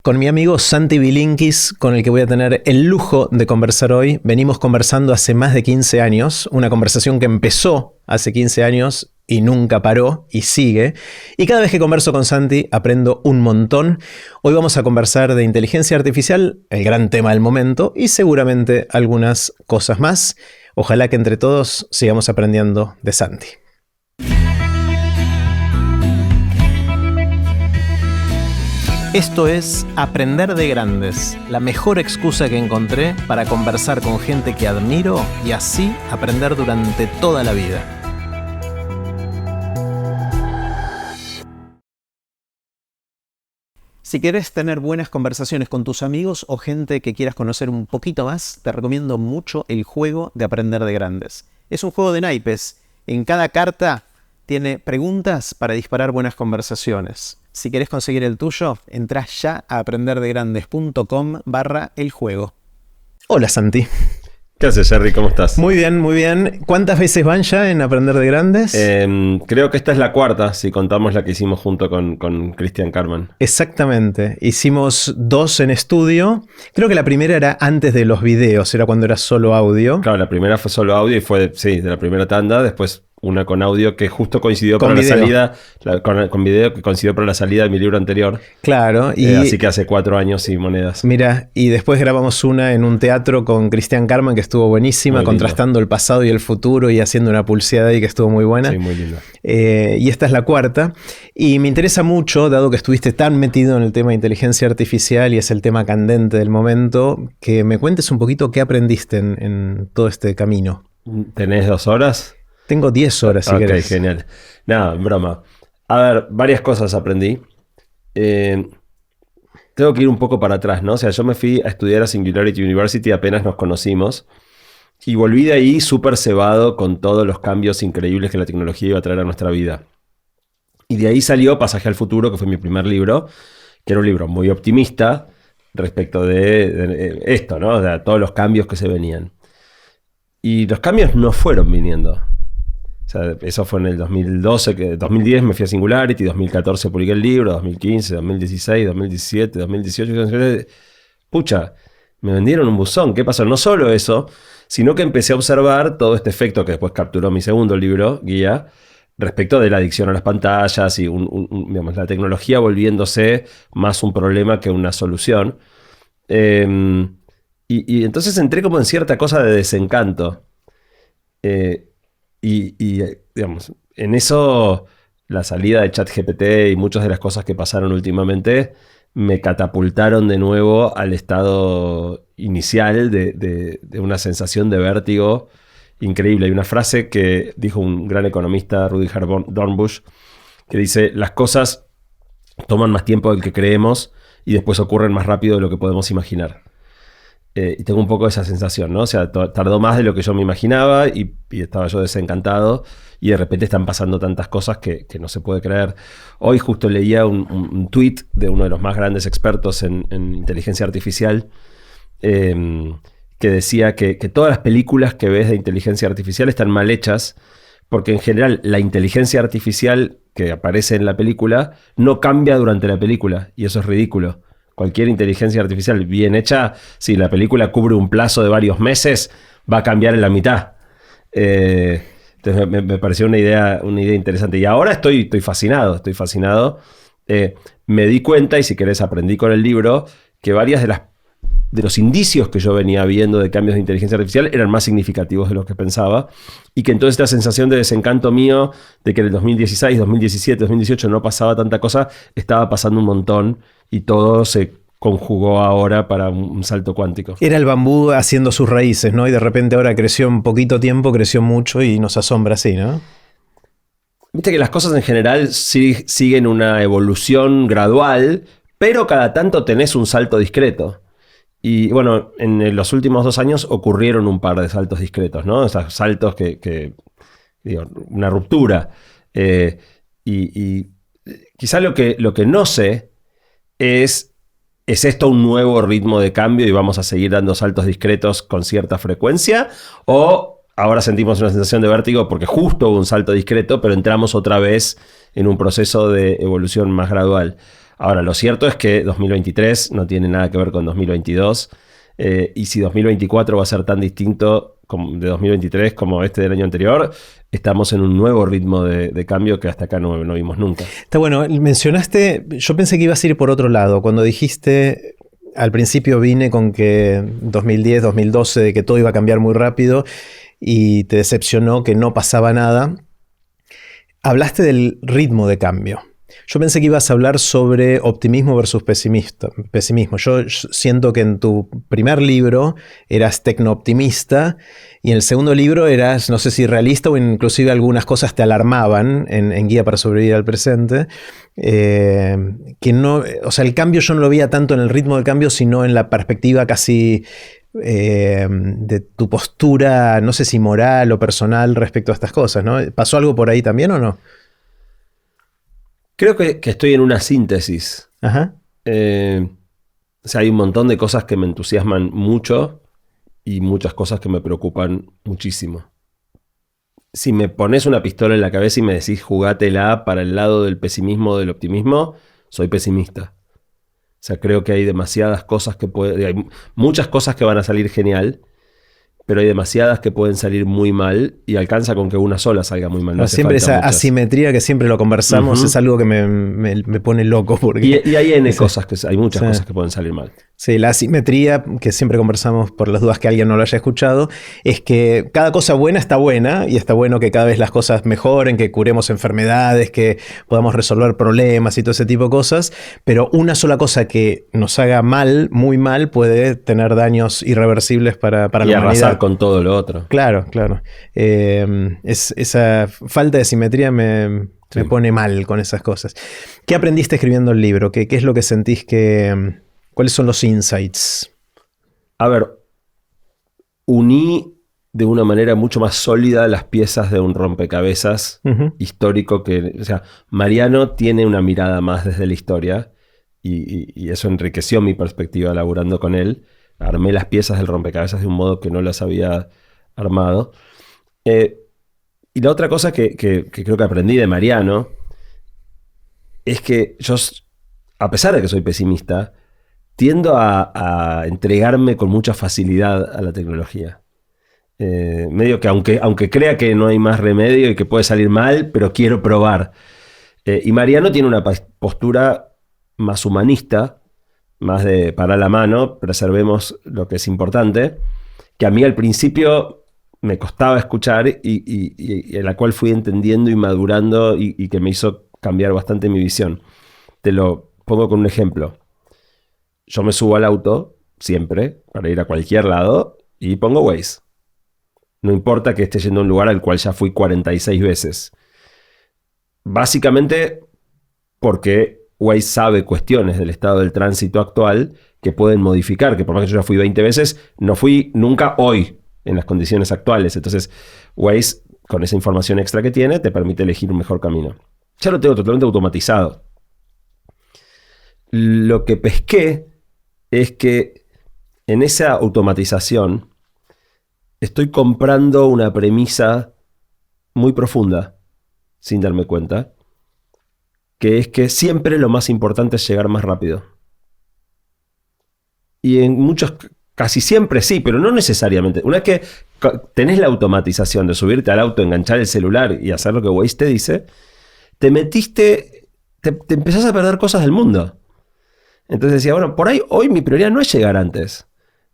con mi amigo Santi Bilinkis, con el que voy a tener el lujo de conversar hoy. Venimos conversando hace más de 15 años, una conversación que empezó hace 15 años y nunca paró y sigue. Y cada vez que converso con Santi aprendo un montón. Hoy vamos a conversar de inteligencia artificial, el gran tema del momento, y seguramente algunas cosas más. Ojalá que entre todos sigamos aprendiendo de Santi. Esto es Aprender de Grandes, la mejor excusa que encontré para conversar con gente que admiro y así aprender durante toda la vida. Si querés tener buenas conversaciones con tus amigos o gente que quieras conocer un poquito más, te recomiendo mucho el juego de Aprender de Grandes. Es un juego de naipes. En cada carta tiene preguntas para disparar buenas conversaciones. Si querés conseguir el tuyo, entrá ya a aprenderdegrandes.com/el-juego. Hola, Santi. ¿Qué haces, Jerry? ¿Cómo estás? Muy bien, muy bien. ¿Cuántas veces van ya en Aprender de Grandes? Creo que esta es la cuarta, si contamos la que hicimos junto con Christian Karman. Exactamente. Hicimos 2 en estudio. Creo que la primera era antes de los videos, era cuando era solo audio. Claro, la primera fue solo audio y fue, sí, de la primera tanda. Después una con audio que justo coincidió con para video. La salida, con video que coincidió para la salida de mi libro anterior. Claro. Y así que hace 4 años y monedas. Mira, y después grabamos una en un teatro con Christian Karman que estuvo buenísima, contrastando el pasado y el futuro y haciendo una pulseada ahí que estuvo muy buena. Sí, muy linda. Y esta es la cuarta. Y me interesa mucho, dado que estuviste tan metido en el tema de inteligencia artificial y es el tema candente del momento, que me cuentes un poquito qué aprendiste en todo este camino. ¿Tenés 2 horas? Tengo 10 horas, si querés. Ok, genial. Nada, broma. A ver, varias cosas aprendí. Tengo que ir un poco para atrás, ¿no? O sea, yo me fui a estudiar a Singularity University apenas nos conocimos. Y volví de ahí súper cebado con todos los cambios increíbles que la tecnología iba a traer a nuestra vida. Y de ahí salió Pasaje al Futuro, que fue mi primer libro, que era un libro muy optimista respecto de esto, ¿no? O sea, todos los cambios que se venían. Y los cambios no fueron viniendo. O sea, eso fue en el 2012, 2010 me fui a Singularity, 2014 publiqué el libro, 2015, 2016, 2017, 2018. Pucha, me vendieron un buzón. ¿Qué pasó? No solo eso, sino que empecé a observar todo este efecto que después capturó mi segundo libro, Guía, respecto de la adicción a las pantallas y digamos, la tecnología volviéndose más un problema que una solución. Y entonces entré como en cierta cosa de desencanto. Digamos, en eso la salida de ChatGPT y muchas de las cosas que pasaron últimamente me catapultaron de nuevo al estado inicial de una sensación de vértigo increíble. Hay una frase que dijo un gran economista, Rudyard Dornbusch, que dice: las cosas toman más tiempo del que creemos y después ocurren más rápido de lo que podemos imaginar. Y tengo un poco esa sensación, ¿no? O sea, tardó más de lo que yo me imaginaba y estaba yo desencantado y de repente están pasando tantas cosas que no se puede creer. Hoy justo leía un tweet de uno de los más grandes expertos en inteligencia artificial que decía que todas las películas que ves de inteligencia artificial están mal hechas porque en general la inteligencia artificial que aparece en la película no cambia durante la película y eso es ridículo. Cualquier inteligencia artificial bien hecha, si la película cubre un plazo de varios meses, va a cambiar en la mitad. Entonces me pareció una idea interesante. Y ahora estoy fascinado. Me di cuenta, y si querés aprendí con el libro, que varias de los indicios que yo venía viendo de cambios de inteligencia artificial eran más significativos de lo que pensaba. Y que entonces esta sensación de desencanto mío, de que en el 2016, 2017, 2018 no pasaba tanta cosa, estaba pasando un montón. Y todo se conjugó ahora para un salto cuántico. Era el bambú haciendo sus raíces, ¿no? Y de repente ahora creció en poquito tiempo, creció mucho y nos asombra así, ¿no? Viste que las cosas en general siguen una evolución gradual, pero cada tanto tenés un salto discreto. Y bueno, en los últimos 2 años ocurrieron un par de saltos discretos, ¿no? O sea, saltos que digo, una ruptura. Y quizá lo que no sé ¿Es esto un nuevo ritmo de cambio y vamos a seguir dando saltos discretos con cierta frecuencia? ¿O ahora sentimos una sensación de vértigo porque justo hubo un salto discreto, pero entramos otra vez en un proceso de evolución más gradual? Ahora, lo cierto es que 2023 no tiene nada que ver con 2022. Y si 2024 va a ser tan distinto de 2023 como este del año anterior, estamos en un nuevo ritmo de cambio que hasta acá no vimos nunca. Está bueno, mencionaste, yo pensé que ibas a ir por otro lado. Cuando dijiste, al principio vine con que 2010, 2012, de que todo iba a cambiar muy rápido y te decepcionó que no pasaba nada. Hablaste del ritmo de cambio. Yo pensé que ibas a hablar sobre optimismo versus pesimismo. Yo siento que en tu primer libro eras tecno-optimista y en el segundo libro eras, no sé si realista o inclusive algunas cosas te alarmaban en Guía para sobrevivir al presente. Que no, o sea, el cambio yo no lo veía tanto en el ritmo del cambio, sino en la perspectiva casi de tu postura, no sé si moral o personal respecto a estas cosas, ¿no? ¿Pasó algo por ahí también o no? Creo que estoy en una síntesis. Ajá. O sea, hay un montón de cosas que me entusiasman mucho y muchas cosas que me preocupan muchísimo. Si me pones una pistola en la cabeza y me decís jugátela para el lado del pesimismo o del optimismo, soy pesimista. O sea, creo que hay demasiadas cosas hay muchas cosas que van a salir genial, pero hay demasiadas que pueden salir muy mal y alcanza con que una sola salga muy mal. No, siempre esa muchas. Asimetría que siempre lo conversamos es algo que me pone loco. Porque y hay hay muchas cosas que pueden salir mal. Sí, la asimetría, que siempre conversamos por las dudas que alguien no lo haya escuchado, es que cada cosa buena y está bueno que cada vez las cosas mejoren, que curemos enfermedades, que podamos resolver problemas y todo ese tipo de cosas, pero una sola cosa que nos haga mal, muy mal, puede tener daños irreversibles para la humanidad. Y arrasar con todo lo otro. Claro. Esa falta de simetría me pone mal con esas cosas. ¿Qué aprendiste escribiendo el libro? ¿Qué es lo que sentís que... ¿Cuáles son los insights? A ver, uní de una manera mucho más sólida las piezas de un rompecabezas histórico o sea, Mariano tiene una mirada más desde la historia y eso enriqueció mi perspectiva laburando con él. Armé las piezas del rompecabezas de un modo que no las había armado. Y la otra cosa que creo que aprendí de Mariano es que yo, a pesar de que soy pesimista, tiendo a entregarme con mucha facilidad a la tecnología. Medio que aunque crea que no hay más remedio y que puede salir mal, pero quiero probar. Y Mariano tiene una postura más humanista, más de parar la mano, preservemos lo que es importante, que a mí al principio me costaba escuchar y en la cual fui entendiendo y madurando y que me hizo cambiar bastante mi visión. Te lo pongo con un ejemplo. Yo me subo al auto siempre para ir a cualquier lado y pongo Waze. No importa que esté yendo a un lugar al cual ya fui 46 veces. Básicamente porque Waze sabe cuestiones del estado del tránsito actual que pueden modificar, que por más que yo ya fui 20 veces, no fui nunca hoy en las condiciones actuales. Entonces Waze, con esa información extra que tiene, te permite elegir un mejor camino. Ya lo tengo totalmente automatizado. Lo que pesqué es que en esa automatización estoy comprando una premisa muy profunda, sin darme cuenta, que es que siempre lo más importante es llegar más rápido. Y en muchos, casi siempre sí, pero no necesariamente. Una vez que tenés la automatización de subirte al auto, enganchar el celular y hacer lo que Waze te dice, te empezás a perder cosas del mundo. Entonces decía, bueno, por ahí hoy mi prioridad no es llegar antes.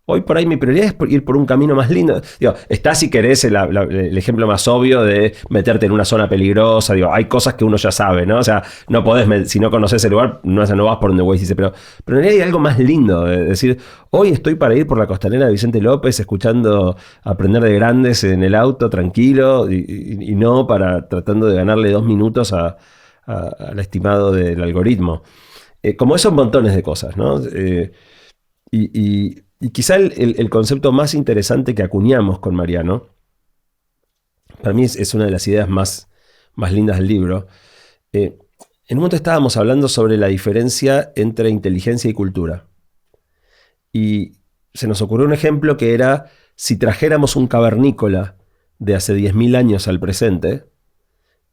Hoy por ahí mi prioridad es ir por un camino más lindo. Digo, está si querés el ejemplo más obvio de meterte en una zona peligrosa. Digo, hay cosas que uno ya sabe, ¿no? O sea, no podés, si no conoces el lugar, no vas por donde Waze dice. Pero en realidad hay algo más lindo. De decir, hoy estoy para ir por la costanera de Vicente López escuchando Aprender de Grandes en el auto, tranquilo, y no tratando de ganarle 2 minutos al estimado del algoritmo. Como esos montones de cosas, ¿no? Y quizá el concepto más interesante que acuñamos con Mariano, para mí es una de las ideas más lindas del libro. En un momento estábamos hablando sobre la diferencia entre inteligencia y cultura. Y se nos ocurrió un ejemplo que era, si trajéramos un cavernícola de hace 10.000 años al presente,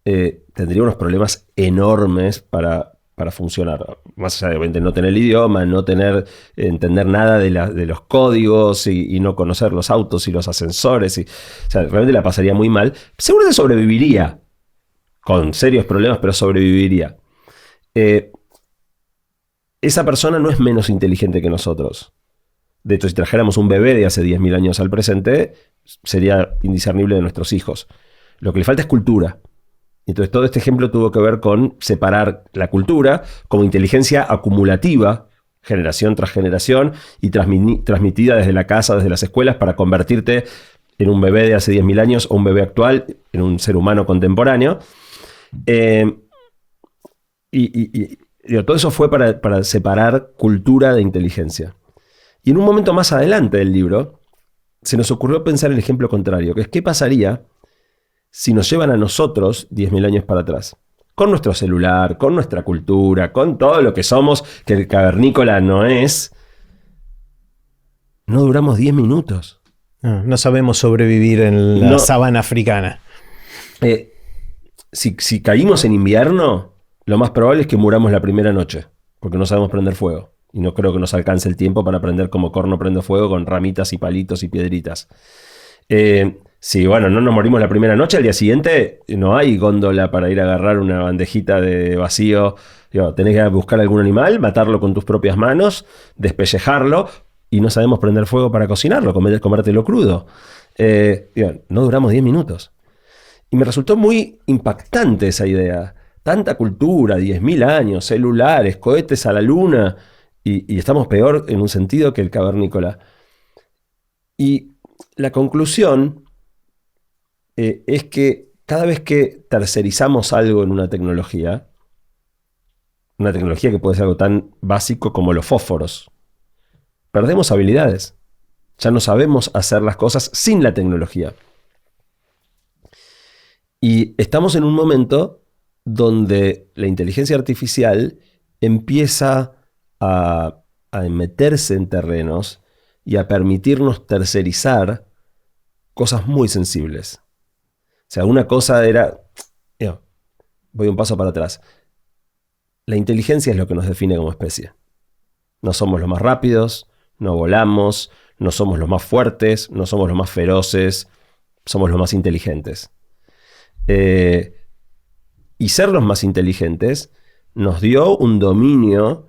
tendría unos problemas enormes para para funcionar. Más allá de no tener el idioma, no entender nada de los códigos y no conocer los autos y los ascensores. O sea, realmente la pasaría muy mal. Seguramente sobreviviría, con serios problemas, pero sobreviviría. Esa persona no es menos inteligente que nosotros. De hecho, si trajéramos un bebé de hace 10.000 años al presente, sería indiscernible de nuestros hijos. Lo que le falta es cultura. Entonces, todo este ejemplo tuvo que ver con separar la cultura como inteligencia acumulativa, generación tras generación, y transmitida desde la casa, desde las escuelas, para convertirte en un bebé de hace 10.000 años o un bebé actual, en un ser humano contemporáneo. Todo eso fue para separar cultura de inteligencia. Y en un momento más adelante del libro, se nos ocurrió pensar el ejemplo contrario, que es qué pasaría si nos llevan a nosotros 10.000 años para atrás, con nuestro celular, con nuestra cultura, con todo lo que somos, que el cavernícola no es. No duramos 10 minutos. No sabemos sobrevivir en la sabana africana. Si caímos en invierno, lo más probable es que muramos la primera noche, porque no sabemos prender fuego. Y no creo que nos alcance el tiempo para aprender como corno prende fuego con ramitas y palitos y piedritas. Si no nos morimos la primera noche, al día siguiente no hay góndola para ir a agarrar una bandejita de vacío. Tenés que buscar algún animal, matarlo con tus propias manos, despellejarlo, y no sabemos prender fuego para cocinarlo, comértelo crudo. No duramos 10 minutos. Y me resultó muy impactante esa idea. Tanta cultura, 10.000 años, celulares, cohetes a la luna, y estamos peor en un sentido que el cavernícola. Y la conclusión es que cada vez que tercerizamos algo en una tecnología que puede ser algo tan básico como los fósforos, perdemos habilidades. Ya no sabemos hacer las cosas sin la tecnología. Y estamos en un momento donde la inteligencia artificial empieza a meterse en terrenos y a permitirnos tercerizar cosas muy sensibles. O sea, una cosa era... voy un paso para atrás. La inteligencia es lo que nos define como especie. No somos los más rápidos, no volamos, no somos los más fuertes, no somos los más feroces, somos los más inteligentes. Y ser los más inteligentes nos dio un dominio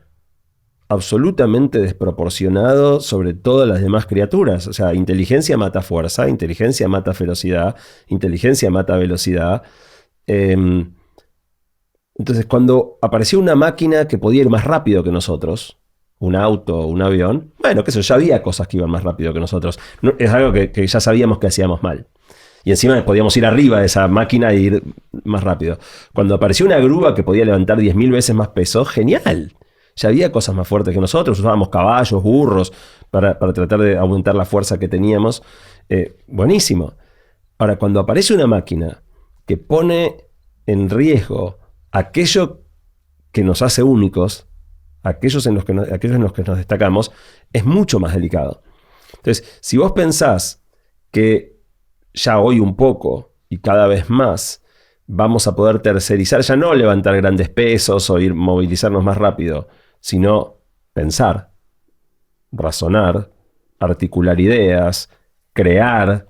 absolutamente desproporcionado sobre todas las demás criaturas. O sea, inteligencia mata fuerza, inteligencia mata ferocidad, inteligencia mata velocidad. Entonces, cuando apareció una máquina que podía ir más rápido que nosotros, un auto, un avión, bueno, qué sé yo, ya había cosas que iban más rápido que nosotros. No, es algo que ya sabíamos que hacíamos mal. Y encima podíamos ir arriba de esa máquina e ir más rápido. Cuando apareció una grúa que podía levantar 10.000 veces más peso, genial. Ya había cosas más fuertes que nosotros. Usábamos caballos, burros, para tratar de aumentar la fuerza que teníamos. Buenísimo. Ahora, cuando aparece una máquina que pone en riesgo aquello que nos hace únicos, aquellos en los que nos destacamos, es mucho más delicado. Entonces, si vos pensás que ya hoy un poco y cada vez más vamos a poder tercerizar, ya no levantar grandes pesos o movilizarnos más rápido, sino pensar, razonar, articular ideas, crear,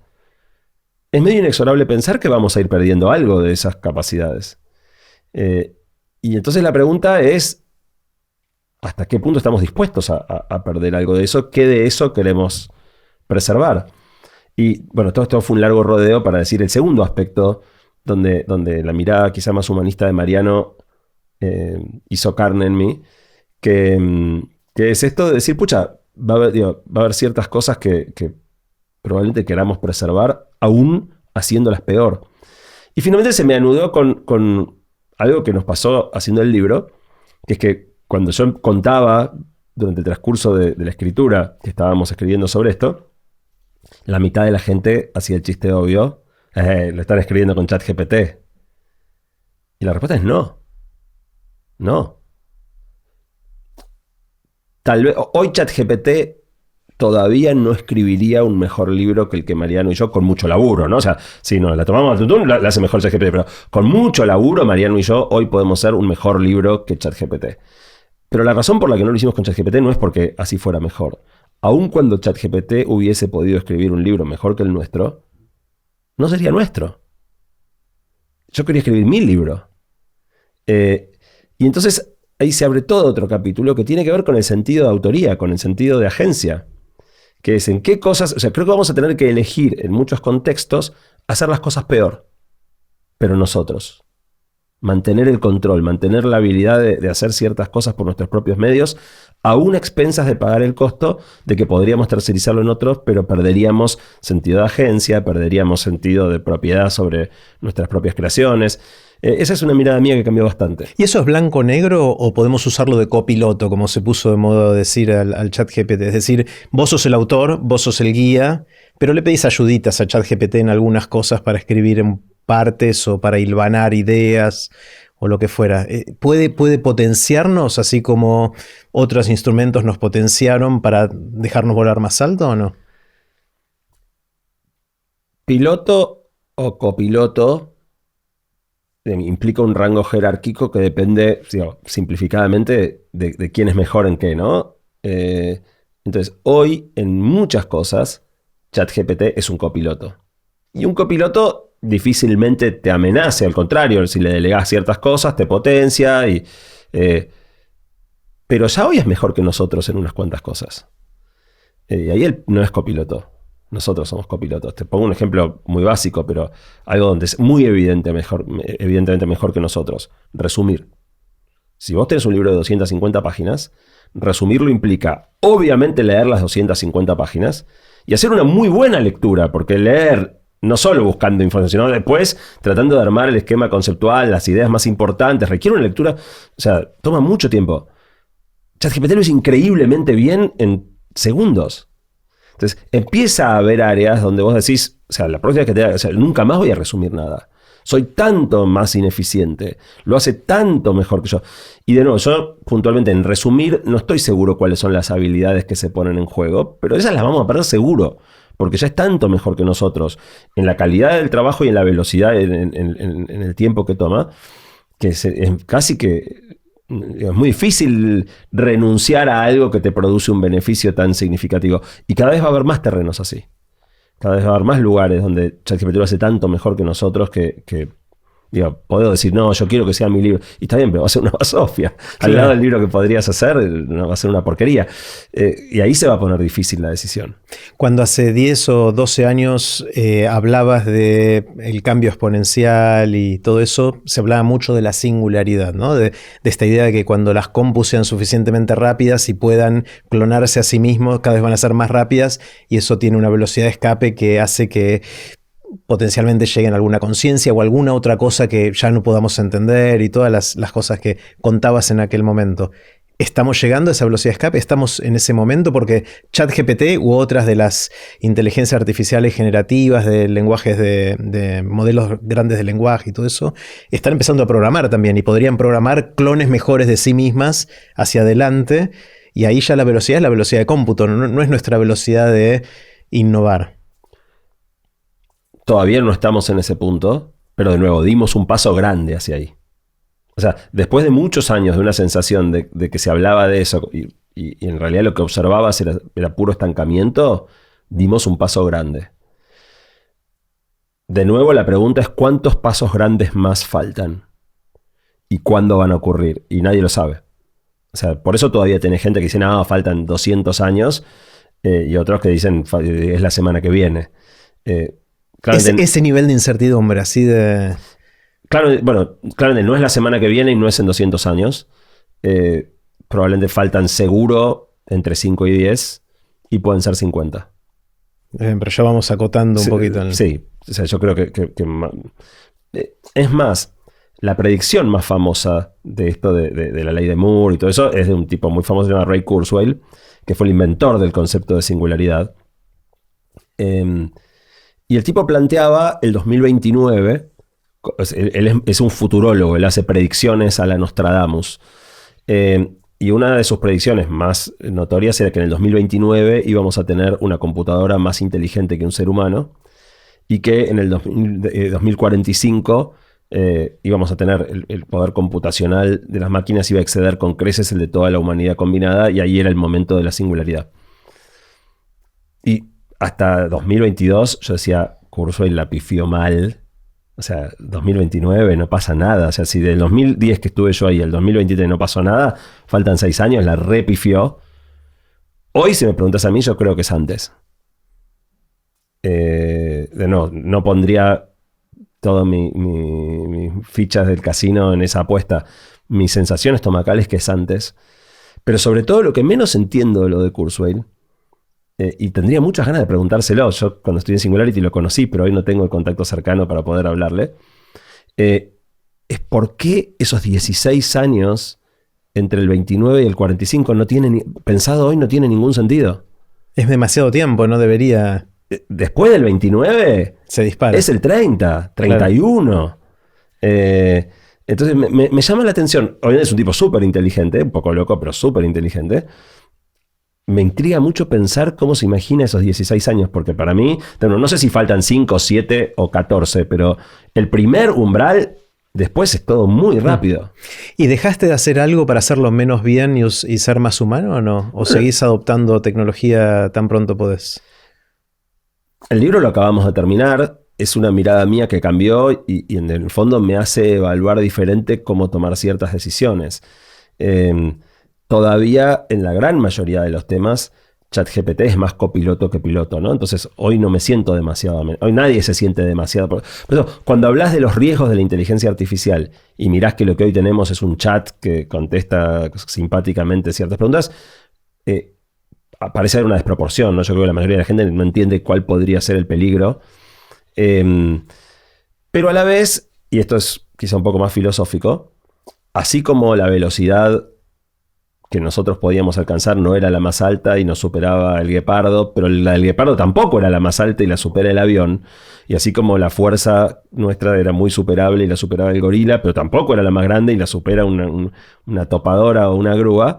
es medio inexorable pensar que vamos a ir perdiendo algo de esas capacidades. Y entonces la pregunta es, ¿hasta qué punto estamos dispuestos a perder algo de eso? ¿Qué de eso queremos preservar? Y bueno, todo esto fue un largo rodeo para decir el segundo aspecto donde la mirada quizá más humanista de Mariano hizo carne en mí, que es esto de decir, pucha, va a haber ciertas cosas que probablemente queramos preservar, aún haciéndolas peor. Y finalmente se me anudó con algo que nos pasó haciendo el libro, que es que cuando yo contaba durante el transcurso de la escritura que estábamos escribiendo sobre esto, la mitad de la gente hacía el chiste obvio, lo están escribiendo con ChatGPT. Y la respuesta es no. No. Tal vez hoy ChatGPT todavía no escribiría un mejor libro que el que Mariano y yo, con mucho laburo, ¿no? O sea, si nos la tomamos al tuntún, la hace mejor ChatGPT, pero con mucho laburo, Mariano y yo hoy podemos hacer un mejor libro que ChatGPT. Pero la razón por la que no lo hicimos con ChatGPT no es porque así fuera mejor. Aun cuando ChatGPT hubiese podido escribir un libro mejor que el nuestro, no sería nuestro. Yo quería escribir mi libro. Y entonces ahí se abre todo otro capítulo que tiene que ver con el sentido de autoría, con el sentido de agencia. Que es en qué cosas, o sea, creo que vamos a tener que elegir en muchos contextos hacer las cosas peor, pero nosotros. Mantener el control, mantener la habilidad de hacer ciertas cosas por nuestros propios medios, aún a expensas de pagar el costo de que podríamos tercerizarlo en otros, pero perderíamos sentido de agencia, perderíamos sentido de propiedad sobre nuestras propias creaciones. Esa es una mirada mía que cambió bastante. ¿Y eso es blanco-negro o podemos usarlo de copiloto, como se puso de moda decir al ChatGPT? Es decir, vos sos el autor, vos sos el guía, pero le pedís ayuditas a ChatGPT en algunas cosas para escribir en partes o para hilvanar ideas o lo que fuera. ¿Puede potenciarnos así como otros instrumentos nos potenciaron para dejarnos volar más alto o no? Piloto o copiloto implica un rango jerárquico que depende, digamos, simplificadamente, de quién es mejor en qué, ¿no? Entonces, hoy, en muchas cosas, ChatGPT es un copiloto. Y un copiloto difícilmente te amenace, al contrario, si le delegás ciertas cosas, te potencia. Pero ya hoy es mejor que nosotros en unas cuantas cosas. Y ahí él no es copiloto. Nosotros somos copilotos. Te pongo un ejemplo muy básico, pero algo donde es muy evidentemente mejor que nosotros. Resumir. Si vos tenés un libro de 250 páginas, resumirlo implica, obviamente, leer las 250 páginas y hacer una muy buena lectura, porque leer no solo buscando información, sino después tratando de armar el esquema conceptual, las ideas más importantes, requiere una lectura, o sea, toma mucho tiempo. ChatGPT lo es increíblemente bien en segundos. Entonces, empieza a haber áreas donde vos decís, o sea, la próxima vez que te haga, o sea, nunca más voy a resumir nada. Soy tanto más ineficiente. Lo hace tanto mejor que yo. Y de nuevo, yo puntualmente en resumir no estoy seguro cuáles son las habilidades que se ponen en juego, pero esas las vamos a perder seguro, porque ya es tanto mejor que nosotros en la calidad del trabajo y en la velocidad, en el tiempo que toma, que es casi que es muy difícil renunciar a algo que te produce un beneficio tan significativo. Y cada vez va a haber más terrenos así. Cada vez va a haber más lugares donde ChatGPT lo hace tanto mejor que nosotros que digo, puedo decir, no, yo quiero que sea mi libro. Y está bien, pero va a ser una basofia. Claro. Al lado del libro que podrías hacer, va a ser una porquería. Y ahí se va a poner difícil la decisión. Cuando hace 10 o 12 años hablabas de el cambio exponencial y todo eso, se hablaba mucho de la singularidad, ¿no? De esta idea de que cuando las compus sean suficientemente rápidas y puedan clonarse a sí mismos, cada vez van a ser más rápidas y eso tiene una velocidad de escape que hace que potencialmente lleguen a alguna conciencia o alguna otra cosa que ya no podamos entender y todas las cosas que contabas en aquel momento. ¿Estamos llegando a esa velocidad de escape? ¿Estamos en ese momento? Porque ChatGPT u otras de las inteligencias artificiales generativas, de lenguajes de modelos grandes de lenguaje y todo eso, están empezando a programar también y podrían programar clones mejores de sí mismas hacia adelante y ahí ya la velocidad es la velocidad de cómputo, no es nuestra velocidad de innovar. Todavía no estamos en ese punto, pero de nuevo, dimos un paso grande hacia ahí. O sea, después de muchos años de una sensación de que se hablaba de eso y en realidad lo que observabas era puro estancamiento, dimos un paso grande. De nuevo, la pregunta es ¿cuántos pasos grandes más faltan? ¿Y cuándo van a ocurrir? Y nadie lo sabe. O sea, por eso todavía tenés gente que dice, no, faltan 200 años, y otros que dicen, es la semana que viene. Ese nivel de incertidumbre, así de... Claro, bueno, claramente no es la semana que viene y no es en 200 años. Probablemente faltan seguro entre 5 y 10 y pueden ser 50. Pero ya vamos acotando un poquito. Sí, o sea, yo creo que es más, la predicción más famosa de esto de la ley de Moore y todo eso es de un tipo muy famoso llamado Ray Kurzweil, que fue el inventor del concepto de singularidad. Y el tipo planteaba el 2029, él es un futurólogo, él hace predicciones a la Nostradamus. Y una de sus predicciones más notorias era que en el 2029 íbamos a tener una computadora más inteligente que un ser humano y que en el 2045 íbamos a tener el poder computacional de las máquinas iba a exceder con creces el de toda la humanidad combinada, y ahí era el momento de la singularidad. Y hasta 2022 yo decía, Kurzweil la pifió mal. O sea, 2029 no pasa nada. O sea, si del 2010 que estuve yo ahí al 2023 no pasó nada, faltan 6 años, la repifió. Hoy, si me preguntas a mí, yo creo que es antes. No pondría todas mis fichas del casino en esa apuesta. Mi sensación estomacal es que es antes. Pero sobre todo lo que menos entiendo de lo de Kurzweil, y tendría muchas ganas de preguntárselo. Yo cuando estudié en Singularity lo conocí, pero hoy no tengo el contacto cercano para poder hablarle. Es por qué esos 16 años entre el 29 y el 45 no tienen, pensado hoy, no tiene ningún sentido. Es demasiado tiempo, no debería... Después del 29 se dispara. Es el 30, 31. Claro. Entonces me llama la atención. Obviamente es un tipo súper inteligente, un poco loco, pero súper inteligente. Me intriga mucho pensar cómo se imagina esos 16 años, porque para mí, no sé si faltan 5, 7 o 14, pero el primer umbral, después es todo muy rápido. ¿Y dejaste de hacer algo para hacerlo menos bien y ser más humano o no? ¿O seguís adoptando tecnología tan pronto podés? El libro lo acabamos de terminar. Es una mirada mía que cambió y en el fondo me hace evaluar diferente cómo tomar ciertas decisiones. Todavía en la gran mayoría de los temas, ChatGPT es más copiloto que piloto, ¿no? Entonces hoy no me siento demasiado... Hoy nadie se siente demasiado... Pero cuando hablas de los riesgos de la inteligencia artificial y mirás que lo que hoy tenemos es un chat que contesta simpáticamente ciertas preguntas, parece haber una desproporción, ¿no? Yo creo que la mayoría de la gente no entiende cuál podría ser el peligro. Pero a la vez, y esto es quizá un poco más filosófico, así como la velocidad que nosotros podíamos alcanzar no era la más alta y nos superaba el guepardo, pero la del guepardo tampoco era la más alta y la supera el avión, y así como la fuerza nuestra era muy superable y la superaba el gorila, pero tampoco era la más grande y la supera una topadora o una grúa,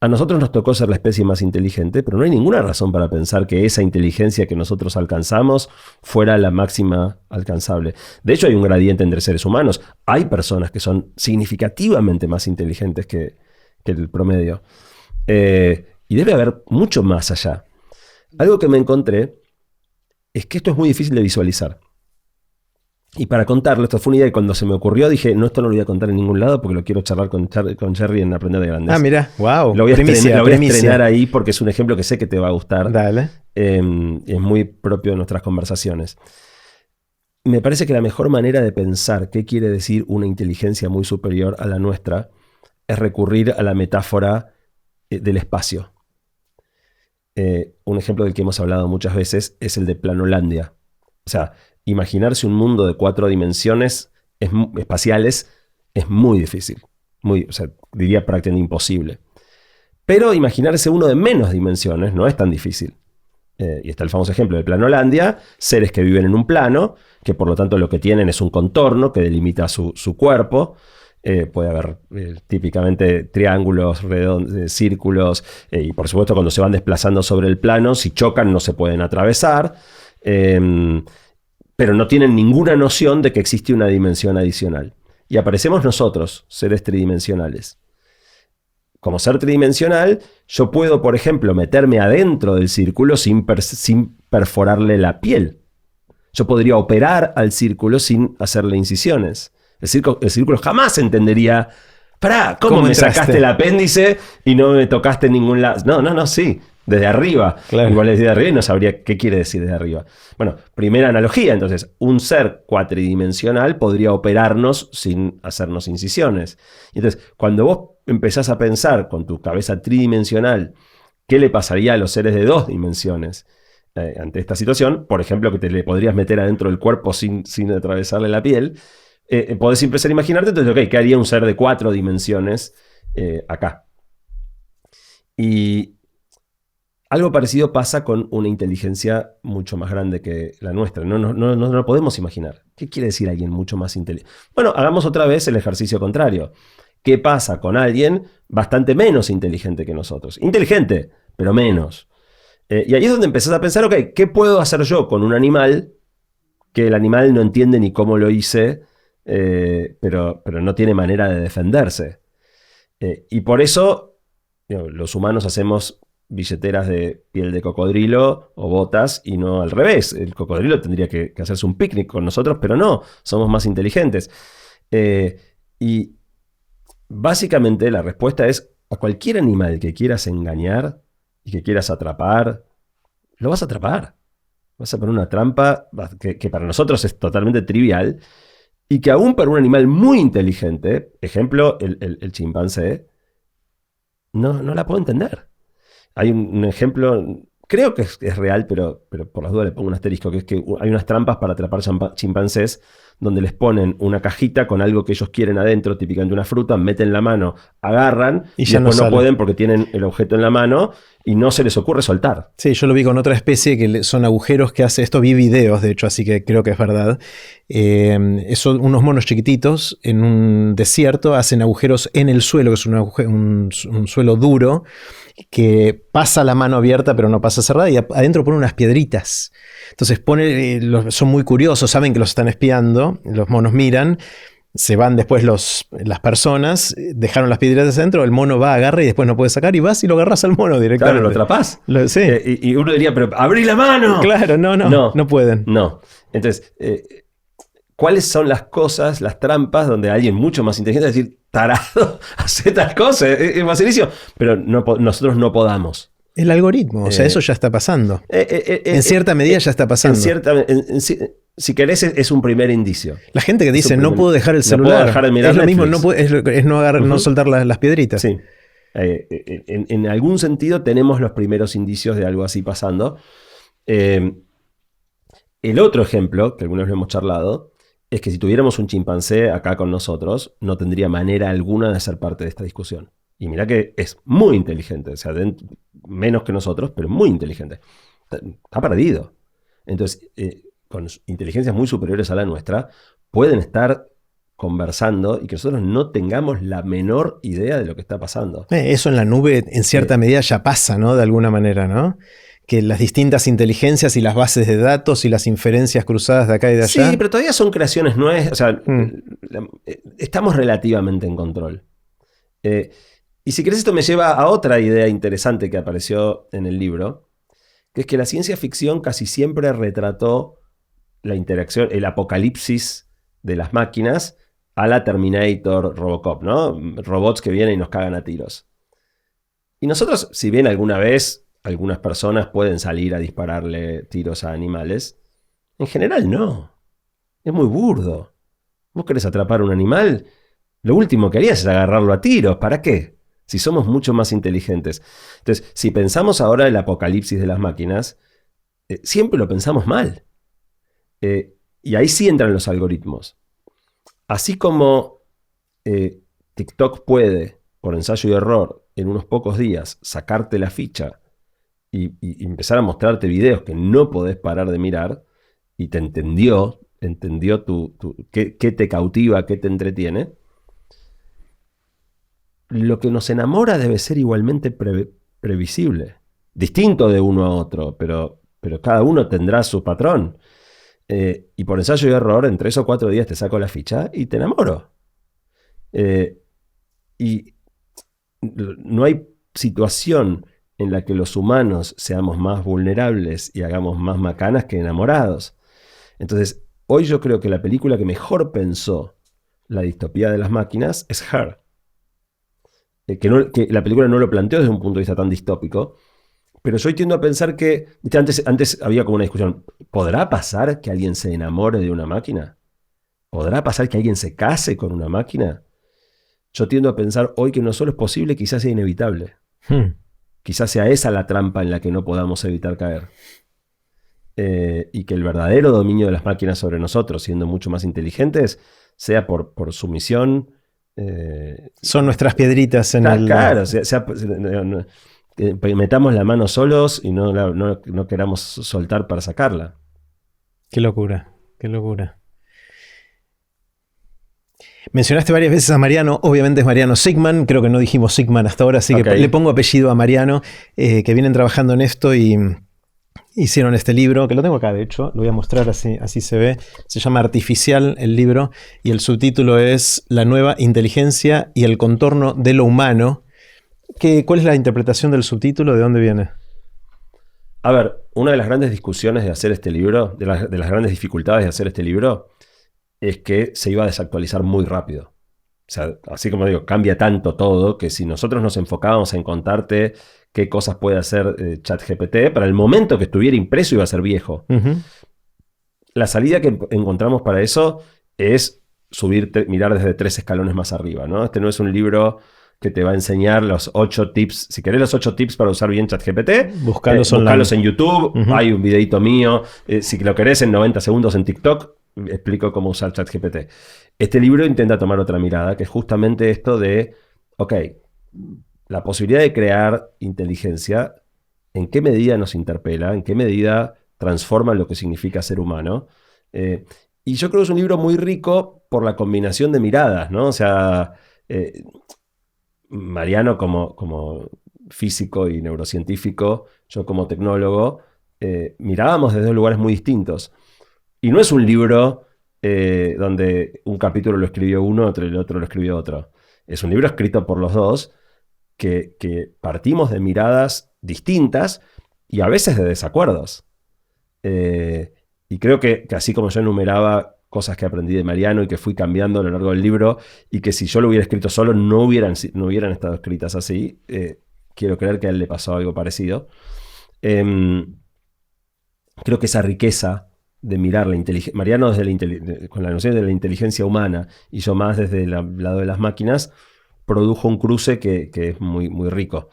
a nosotros nos tocó ser la especie más inteligente, pero no hay ninguna razón para pensar que esa inteligencia que nosotros alcanzamos fuera la máxima alcanzable. De hecho, hay un gradiente entre seres humanos. Hay personas que son significativamente más inteligentes que el promedio. Y debe haber mucho más allá. Algo que me encontré es que esto es muy difícil de visualizar. Y para contarlo, esto fue una idea que cuando se me ocurrió dije, no, esto no lo voy a contar en ningún lado porque lo quiero charlar con Jerry en Aprender de Grandes. Ah, mira, wow. Lo voy a estrenar ahí porque es un ejemplo que sé que te va a gustar. Dale. Es muy propio de nuestras conversaciones. Me parece que la mejor manera de pensar qué quiere decir una inteligencia muy superior a la nuestra es recurrir a la metáfora del espacio. Un ejemplo del que hemos hablado muchas veces es el de Planolandia. O sea, imaginarse un mundo de 4 dimensiones espaciales es muy difícil. Diría prácticamente imposible. Pero imaginarse uno de menos dimensiones no es tan difícil. Y está el famoso ejemplo de Planolandia, seres que viven en un plano, que por lo tanto lo que tienen es un contorno que delimita su cuerpo. Puede haber típicamente triángulos, círculos, y por supuesto cuando se van desplazando sobre el plano, si chocan no se pueden atravesar. Pero no tienen ninguna noción de que existe una dimensión adicional. Y aparecemos nosotros, seres tridimensionales. Como ser tridimensional, yo puedo, por ejemplo, meterme adentro del círculo sin perforarle la piel. Yo podría operar al círculo sin hacerle incisiones. El círculo jamás entendería, pará, ¿cómo me sacaste el apéndice y no me tocaste en ningún lado? No, sí. Desde arriba. Claro. Igual desde arriba y no sabría qué quiere decir desde arriba. Bueno, primera analogía. Entonces, un ser cuatridimensional podría operarnos sin hacernos incisiones. Entonces, cuando vos empezás a pensar con tu cabeza tridimensional qué le pasaría a los seres de 2 dimensiones ante esta situación, por ejemplo, que te le podrías meter adentro del cuerpo sin atravesarle la piel, podés empezar a imaginarte, entonces, ok, ¿qué haría un ser de 4 dimensiones acá? Y algo parecido pasa con una inteligencia mucho más grande que la nuestra. No lo podemos imaginar. ¿Qué quiere decir alguien mucho más inteligente? Bueno, hagamos otra vez el ejercicio contrario. ¿Qué pasa con alguien bastante menos inteligente que nosotros? Inteligente, pero menos. Y ahí es donde empezás a pensar, ok, ¿qué puedo hacer yo con un animal que el animal no entiende ni cómo lo hice, pero no tiene manera de defenderse? Y por eso los humanos hacemos billeteras de piel de cocodrilo o botas y no al revés. El cocodrilo tendría que hacerse un picnic con nosotros, pero no, somos más inteligentes. Y básicamente la respuesta es: a cualquier animal que quieras engañar y que quieras atrapar, lo vas a atrapar. Vas a poner una trampa que para nosotros es totalmente trivial y que aún para un animal muy inteligente, ejemplo, el chimpancé, no la puedo entender. Hay un ejemplo, creo que es real, pero por las dudas le pongo un asterisco, que es que hay unas trampas para atrapar chimpancés donde les ponen una cajita con algo que ellos quieren adentro, típicamente una fruta, meten la mano, agarran y ya después no no pueden porque tienen el objeto en la mano y no se les ocurre soltar. Sí, yo lo vi con otra especie que son agujeros que hace esto. Vi videos, de hecho, así que creo que es verdad. Son unos monos chiquititos en un desierto, hacen agujeros en el suelo, que es un suelo duro, que pasa la mano abierta pero no pasa cerrada, y adentro pone unas piedritas. Entonces son muy curiosos, saben que los están espiando, los monos miran, se van después las personas, dejaron las piedritas adentro, el mono va, agarra y después no puede sacar, y vas y lo agarras al mono directamente. Claro, lo atrapás. Sí. Y uno diría, pero ¡abrí la mano! Claro, no pueden. No. Entonces, ¿cuáles son las cosas, las trampas donde alguien mucho más inteligente va a decir, tarado, hace tal cosa? Es facilísimo. Pero nosotros no podamos. El algoritmo, o sea, eso ya está pasando. En cierta medida ya está pasando. Si querés, es un primer indicio. La gente que dice, no puedo dejar el celular, no puedo dejar de mirar es lo Netflix. mismo, no soltar las piedritas. Sí. En algún sentido tenemos los primeros indicios de algo así pasando. El otro ejemplo, que algunos lo hemos charlado, es que si tuviéramos un chimpancé acá con nosotros, no tendría manera alguna de ser parte de esta discusión. Y mirá que es muy inteligente, o sea, menos que nosotros, pero muy inteligente. Está perdido. Entonces, con inteligencias muy superiores a la nuestra, pueden estar conversando y que nosotros no tengamos la menor idea de lo que está pasando. Eso en la nube, en cierta medida, ya pasa, ¿no? De alguna manera, ¿no? Que las distintas inteligencias y las bases de datos y las inferencias cruzadas de acá y de allá. Sí, pero todavía son creaciones nuevas. O sea, estamos relativamente en control. Y si querés, esto me lleva a otra idea interesante que apareció en el libro, que es que la ciencia ficción casi siempre retrató la interacción, el apocalipsis de las máquinas a la Terminator, Robocop, ¿no? Robots que vienen y nos cagan a tiros. Y nosotros, si bien alguna vez algunas personas pueden salir a dispararle tiros a animales, en general no. Es muy burdo. ¿Vos querés atrapar a un animal? Lo último que harías es agarrarlo a tiros. ¿Para qué? Si somos mucho más inteligentes. Entonces, si pensamos ahora el apocalipsis de las máquinas, siempre lo pensamos mal. Y ahí sí entran los algoritmos. Así como TikTok puede, por ensayo y error, en unos pocos días, sacarte la ficha y empezar a mostrarte videos que no podés parar de mirar, y te entendió qué te cautiva, qué te entretiene. Lo que nos enamora debe ser igualmente previsible. Distinto de uno a otro, pero cada uno tendrá su patrón. Y por ensayo y error, en 3 o 4 días te saco la ficha y te enamoro. Y no hay situación en la que los humanos seamos más vulnerables y hagamos más macanas que enamorados. Entonces, hoy yo creo que la película que mejor pensó la distopía de las máquinas es Her. Que la película no lo planteó desde un punto de vista tan distópico, pero yo tiendo a pensar que antes había como una discusión. ¿Podrá pasar que alguien se enamore de una máquina? ¿Podrá pasar que alguien se case con una máquina? Yo tiendo a pensar hoy que no solo es posible, quizás sea inevitable. Quizás sea esa la trampa en la que no podamos evitar caer. Y que el verdadero dominio de las máquinas sobre nosotros, siendo mucho más inteligentes, sea por sumisión. Son nuestras piedritas en el... Claro, metamos la mano solos y no queramos soltar para sacarla. Qué locura, qué locura. Mencionaste varias veces a Mariano, obviamente es Mariano Sigman, creo que no dijimos Sigman hasta ahora, así que le pongo apellido a Mariano, que vienen trabajando en esto y hicieron este libro, que lo tengo acá de hecho, lo voy a mostrar así se ve, se llama Artificial el libro, y el subtítulo es La nueva inteligencia y el contorno de lo humano. ¿Cuál es la interpretación del subtítulo? ¿De dónde viene? A ver, una de las grandes discusiones de hacer este libro, de las grandes dificultades de hacer este libro, es que se iba a desactualizar muy rápido. O sea, así como digo, cambia tanto todo que si nosotros nos enfocábamos en contarte qué cosas puede hacer ChatGPT, para el momento que estuviera impreso iba a ser viejo. La salida que encontramos para eso es mirar desde 3 escalones más arriba, ¿no? Este no es un libro que te va a enseñar los 8 tips. Si querés los 8 tips para usar bien ChatGPT, buscalos en YouTube. Hay un videito mío. Si lo querés en 90 segundos en TikTok, explico cómo usar ChatGPT. Este libro intenta tomar otra mirada, que es justamente esto de, ok, la posibilidad de crear inteligencia, ¿en qué medida nos interpela? ¿En qué medida transforma lo que significa ser humano? Y yo creo que es un libro muy rico por la combinación de miradas, ¿no? O sea, Mariano como físico y neurocientífico, yo como tecnólogo, mirábamos desde 2 lugares muy distintos. Y no es un libro donde un capítulo lo escribió uno, el otro lo escribió otro. Es un libro escrito por los dos, que partimos de miradas distintas y a veces de desacuerdos. Y creo que así como yo enumeraba cosas que aprendí de Mariano y que fui cambiando a lo largo del libro, y que si yo lo hubiera escrito solo no hubieran estado escritas así, quiero creer que a él le pasó algo parecido. Creo que esa riqueza de mirar la inteligencia, Mariano con la noción de la inteligencia humana y yo más desde el lado de las máquinas, produjo un cruce que es muy, muy rico.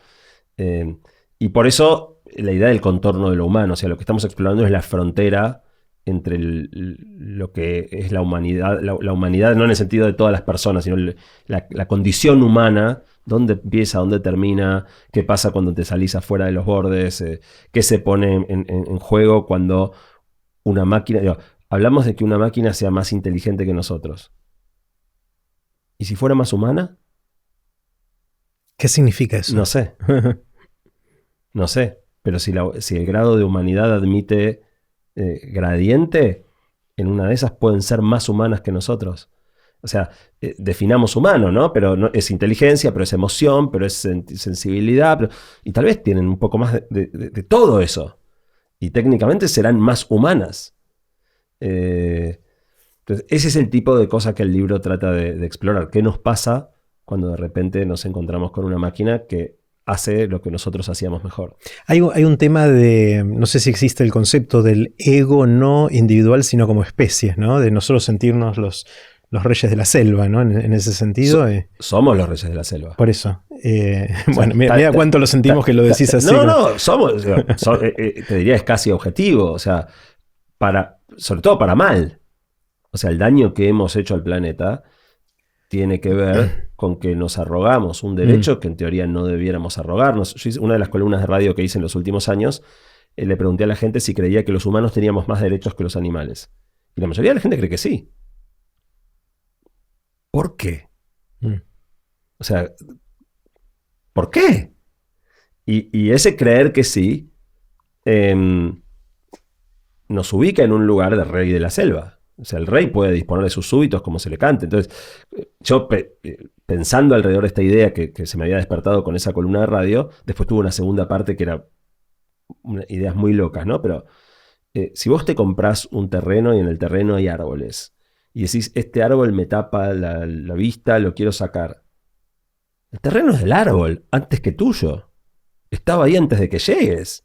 Y por eso la idea del contorno de lo humano, o sea, lo que estamos explorando es la frontera entre lo que es la humanidad, la humanidad no en el sentido de todas las personas, sino la condición humana, dónde empieza, dónde termina, qué pasa cuando te salís afuera de los bordes, qué se pone en juego cuando una máquina... hablamos de que una máquina sea más inteligente que nosotros. ¿Y si fuera más humana? ¿Qué significa eso? No sé. No sé. Pero si el grado de humanidad admite gradiente, en una de esas pueden ser más humanas que nosotros. O sea, definamos humano, ¿no? Pero no, es inteligencia, pero es emoción, pero es sensibilidad. Y tal vez tienen un poco más de todo eso. Y técnicamente serán más humanas. Entonces, ese es el tipo de cosa que el libro trata de explorar. ¿Qué nos pasa cuando de repente nos encontramos con una máquina que hace lo que nosotros hacíamos mejor? Hay un tema de, no sé si existe el concepto del ego no individual, sino como especie, ¿no? De nosotros sentirnos los reyes de la selva, ¿no? En ese sentido. Somos los reyes de la selva. Por eso. Bueno, mira cuánto lo sentimos que lo decís así. No, somos, te diría, es casi objetivo. O sea, sobre todo para mal. O sea, el daño que hemos hecho al planeta tiene que ver con que nos arrogamos un derecho que en teoría no debiéramos arrogarnos. Yo hice una de las columnas de radio que hice en los últimos años, le pregunté a la gente si creía que los humanos teníamos más derechos que los animales. Y la mayoría de la gente cree que sí. ¿Por qué? O sea, ¿por qué? Y ese creer que sí nos ubica en un lugar de rey de la selva. O sea, el rey puede disponer de sus súbditos como se le cante. Entonces, yo pensando alrededor de esta idea que se me había despertado con esa columna de radio, después tuve una segunda parte que era ideas muy locas, ¿no? Pero si vos te comprás un terreno y en el terreno hay árboles y decís, este árbol me tapa la vista, lo quiero sacar. El terreno es del árbol, antes que tuyo. Estaba ahí antes de que llegues.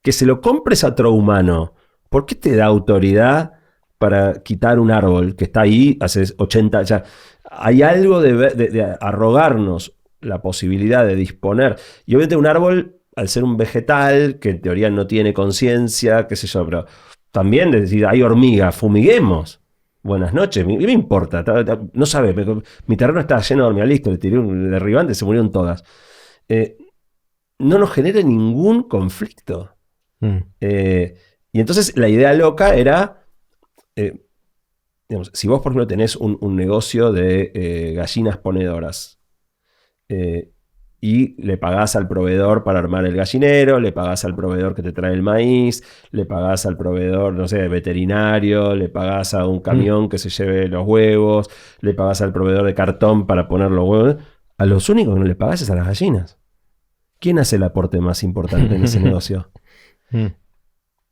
Que se lo compres a otro humano, ¿por qué te da autoridad para quitar un árbol que está ahí hace 80? Ya, hay algo de arrogarnos la posibilidad de disponer. Y obviamente un árbol, al ser un vegetal, que en teoría no tiene conciencia, qué sé yo, pero también decir, hay hormigas, fumiguemos. Buenas noches, ¿qué me importa? No sabes, mi terreno está lleno de hormigas, listo, le tiré un derribante, se murieron todas. No nos genera ningún conflicto. Y entonces la idea loca era digamos, si vos, por ejemplo, tenés un negocio de gallinas ponedoras, y le pagás al proveedor para armar el gallinero, le pagás al proveedor que te trae el maíz, le pagás al proveedor, no sé, veterinario, le pagás a un camión que se lleve los huevos, le pagás al proveedor de cartón para poner los huevos. A los únicos que no le pagás es a las gallinas. ¿Quién hace el aporte más importante en ese negocio?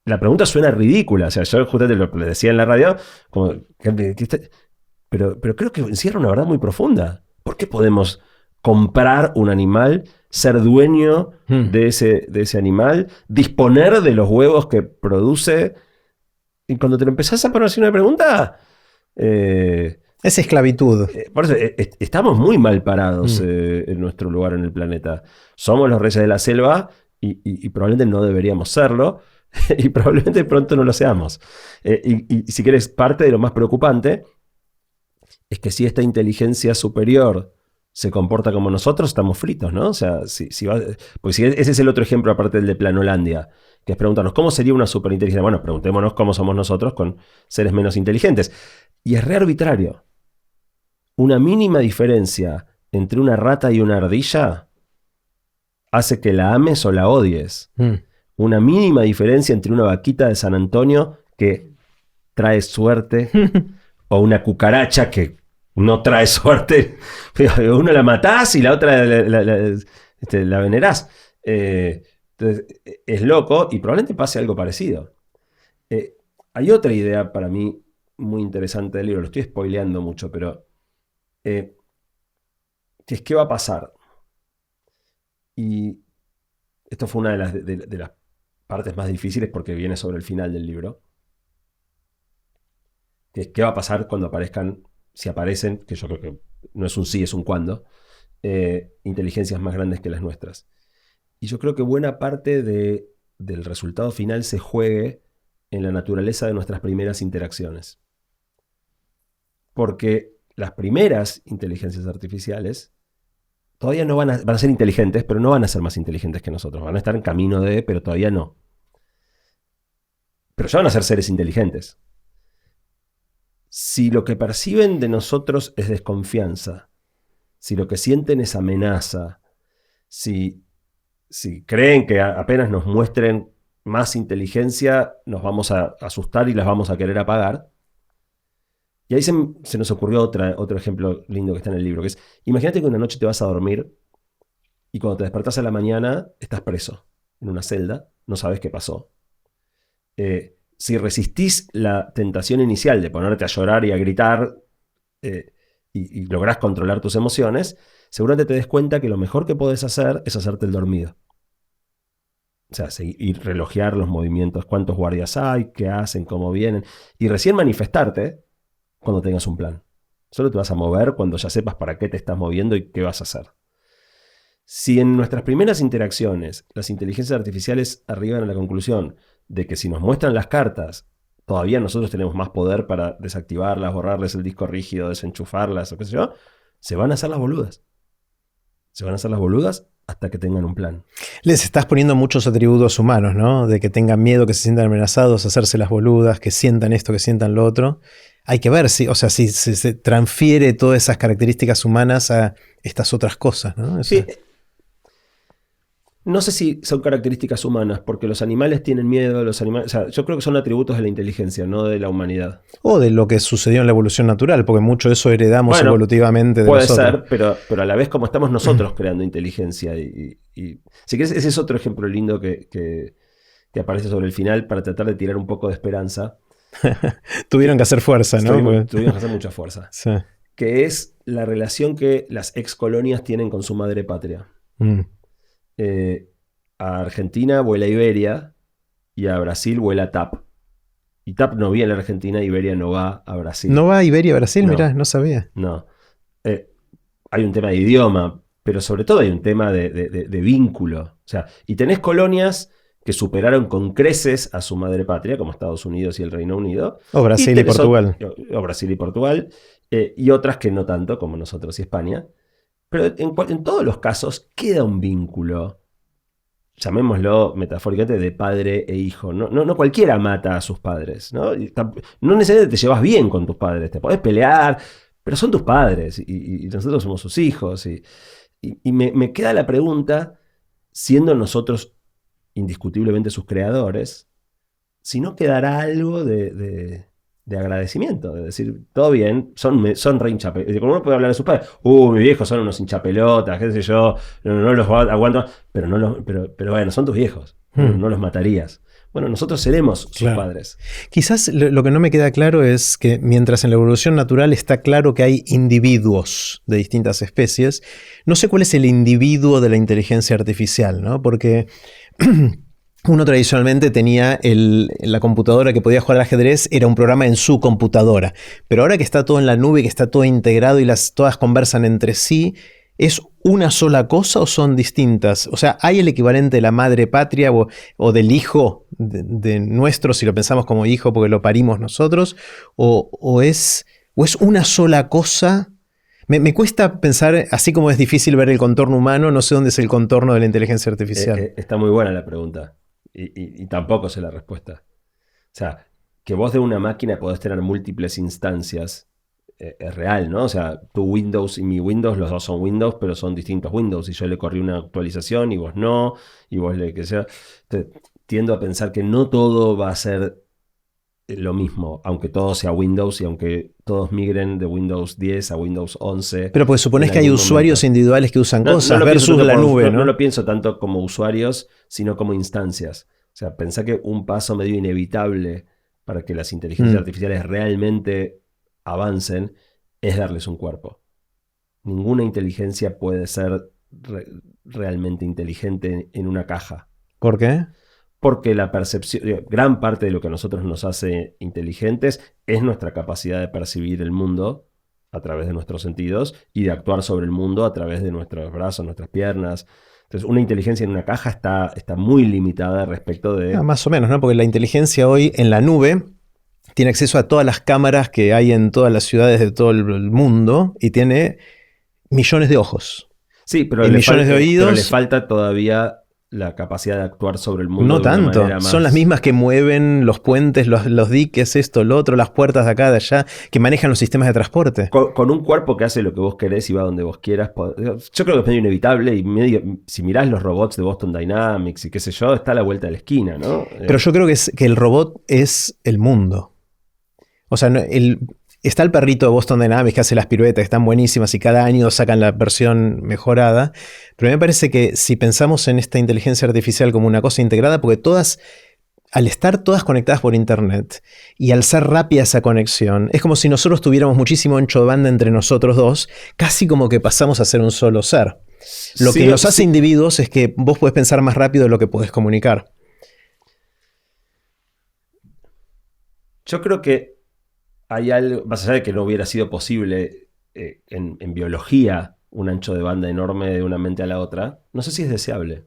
La pregunta suena ridícula. O sea, yo justamente lo decía en la radio, como, pero creo que encierra una verdad muy profunda. ¿Por qué podemos comprar un animal, ser dueño de ese animal, disponer de los huevos que produce? Y cuando te lo empezás a poner así una pregunta... es esclavitud. Por eso estamos muy mal parados en nuestro lugar en el planeta. Somos los reyes de la selva y probablemente no deberíamos serlo. Y probablemente pronto no lo seamos. Y si quieres, parte de lo más preocupante es que si esta inteligencia superior se comporta como nosotros, estamos fritos, ¿no? O sea, porque ese es el otro ejemplo, aparte del de Planolandia, que es preguntarnos, ¿cómo sería una superinteligencia? Bueno, preguntémonos cómo somos nosotros con seres menos inteligentes. Y es re arbitrario. Una mínima diferencia entre una rata y una ardilla hace que la ames o la odies. Una mínima diferencia entre una vaquita de San Antonio que trae suerte o una cucaracha que no trae suerte. Uno la matás y la otra la venerás. Entonces, es loco y probablemente pase algo parecido. Hay otra idea para mí muy interesante del libro. Lo estoy spoileando mucho, pero que es qué va a pasar. Y esto fue una de las partes más difíciles porque viene sobre el final del libro. Que es qué va a pasar cuando aparezcan, si aparecen, que yo creo que no es un sí, es un cuándo, inteligencias más grandes que las nuestras. Y yo creo que buena parte del resultado final se juegue en la naturaleza de nuestras primeras interacciones. Porque las primeras inteligencias artificiales todavía no van a ser inteligentes, pero no van a ser más inteligentes que nosotros. Van a estar en camino de, pero todavía no. Pero ya van a ser seres inteligentes. Si lo que perciben de nosotros es desconfianza, si lo que sienten es amenaza, si creen que apenas nos muestren más inteligencia, nos vamos a asustar y las vamos a querer apagar. Y ahí se nos ocurrió otro ejemplo lindo que está en el libro, que es, imagínate que una noche te vas a dormir y cuando te despertás a la mañana estás preso en una celda, no sabes qué pasó. Si resistís la tentación inicial de ponerte a llorar y a gritar y lográs controlar tus emociones, seguramente te des cuenta que lo mejor que podés hacer es hacerte el dormido. O sea, ir relojear los movimientos, cuántos guardias hay, qué hacen, cómo vienen, y recién manifestarte cuando tengas un plan. Solo te vas a mover cuando ya sepas para qué te estás moviendo y qué vas a hacer. Si en nuestras primeras interacciones las inteligencias artificiales arriban a la conclusión de que si nos muestran las cartas, todavía nosotros tenemos más poder para desactivarlas, borrarles el disco rígido, desenchufarlas o qué sé yo, se van a hacer las boludas. Se van a hacer las boludas hasta que tengan un plan. Les estás poniendo muchos atributos humanos, ¿no? De que tengan miedo, que se sientan amenazados, hacerse las boludas, que sientan esto, que sientan lo otro. Hay que ver si se transfiere todas esas características humanas a estas otras cosas, ¿no? Sí. No sé si son características humanas, porque los animales tienen miedo, o sea, yo creo que son atributos de la inteligencia, no de la humanidad. O de lo que sucedió en la evolución natural, porque mucho de eso heredamos evolutivamente de nosotros. Puede ser, pero a la vez como estamos nosotros creando inteligencia. Y si querés, ese es otro ejemplo lindo que aparece sobre el final para tratar de tirar un poco de esperanza. Tuvieron que hacer fuerza, ¿no? Tuvieron que hacer mucha fuerza. Sí. Que es la relación que las excolonias tienen con su madre patria. A Argentina vuela Iberia y a Brasil vuela TAP. Y TAP no viene a Argentina, Iberia no va a Brasil. ¿No va a Iberia a Brasil? No. Mirá, no sabía. No. Hay un tema de idioma, pero sobre todo hay un tema de vínculo. O sea, y tenés colonias que superaron con creces a su madre patria, como Estados Unidos y el Reino Unido. O Brasil y Portugal. O Brasil y Portugal. Y otras que no tanto, como nosotros y España. Pero en todos los casos queda un vínculo llamémoslo metafóricamente, de padre e hijo. No cualquiera mata a sus padres, ¿no? No necesariamente te llevas bien con tus padres, te podés pelear, pero son tus padres y nosotros somos sus hijos. Y me queda la pregunta, siendo nosotros indiscutiblemente sus creadores, si no quedará algo de agradecimiento, de decir, todo bien, son re hinchapelotas. Como uno puede hablar de sus padres, mis viejos son unos hinchapelotas, qué sé yo, no los aguanto, pero bueno, son tus viejos, no los matarías. Bueno, nosotros seremos sus padres. Quizás lo que no me queda claro es que mientras en la evolución natural está claro que hay individuos de distintas especies, no sé cuál es el individuo de la inteligencia artificial, ¿no? Porque uno tradicionalmente tenía la computadora que podía jugar al ajedrez, era un programa en su computadora. Pero ahora que está todo en la nube, que está todo integrado y todas conversan entre sí, ¿es una sola cosa o son distintas? O sea, ¿hay el equivalente de la madre patria o del hijo de nuestro, si lo pensamos como hijo porque lo parimos nosotros? ¿O es una sola cosa? Me cuesta pensar, así como es difícil ver el contorno humano, no sé dónde es el contorno de la inteligencia artificial. Está muy buena la pregunta. Y tampoco sé la respuesta. O sea, que vos de una máquina podés tener múltiples instancias, es real, ¿no? O sea, tu Windows y mi Windows, los dos son Windows, pero son distintos Windows. Y yo le corrí una actualización y vos no, y vos le que sea. Tiendo a pensar que no todo va a ser lo mismo, aunque todo sea Windows y aunque todos migren de Windows 10 a Windows 11. Pero pues suponés que hay usuarios individuales que usan cosas versus la nube, ¿no? No lo pienso tanto como usuarios, sino como instancias. O sea, pensá que un paso medio inevitable para que las inteligencias artificiales realmente avancen es darles un cuerpo. Ninguna inteligencia puede ser realmente inteligente en una caja. ¿Por qué? Porque la percepción, gran parte de lo que a nosotros nos hace inteligentes es nuestra capacidad de percibir el mundo a través de nuestros sentidos y de actuar sobre el mundo a través de nuestros brazos, nuestras piernas. Entonces, una inteligencia en una caja está muy limitada respecto de... Más o menos, ¿no? Porque la inteligencia hoy en la nube tiene acceso a todas las cámaras que hay en todas las ciudades de todo el mundo y tiene millones de ojos. Sí, pero millones de oídos. Pero le falta todavía la capacidad de actuar sobre el mundo. No tanto, son las mismas que mueven los puentes, los diques, esto, lo otro, las puertas de acá, de allá, que manejan los sistemas de transporte. Con un cuerpo que hace lo que vos querés y va donde vos quieras. Yo creo que es medio inevitable y si mirás los robots de Boston Dynamics y qué sé yo, está a la vuelta de la esquina, ¿no? Pero yo creo que el robot es el mundo. O sea, está el perrito de Boston Dynamics que hace las piruetas, que están buenísimas y cada año sacan la versión mejorada. Pero a mí me parece que si pensamos en esta inteligencia artificial como una cosa integrada, porque al estar todas conectadas por internet y al ser rápida esa conexión, es como si nosotros tuviéramos muchísimo ancho de banda entre nosotros dos, casi como que pasamos a ser un solo ser. Lo que nos hace individuos es que vos podés pensar más rápido de lo que podés comunicar. Yo creo que hay algo, más allá de que no hubiera sido posible en biología un ancho de banda enorme de una mente a la otra, no sé si es deseable.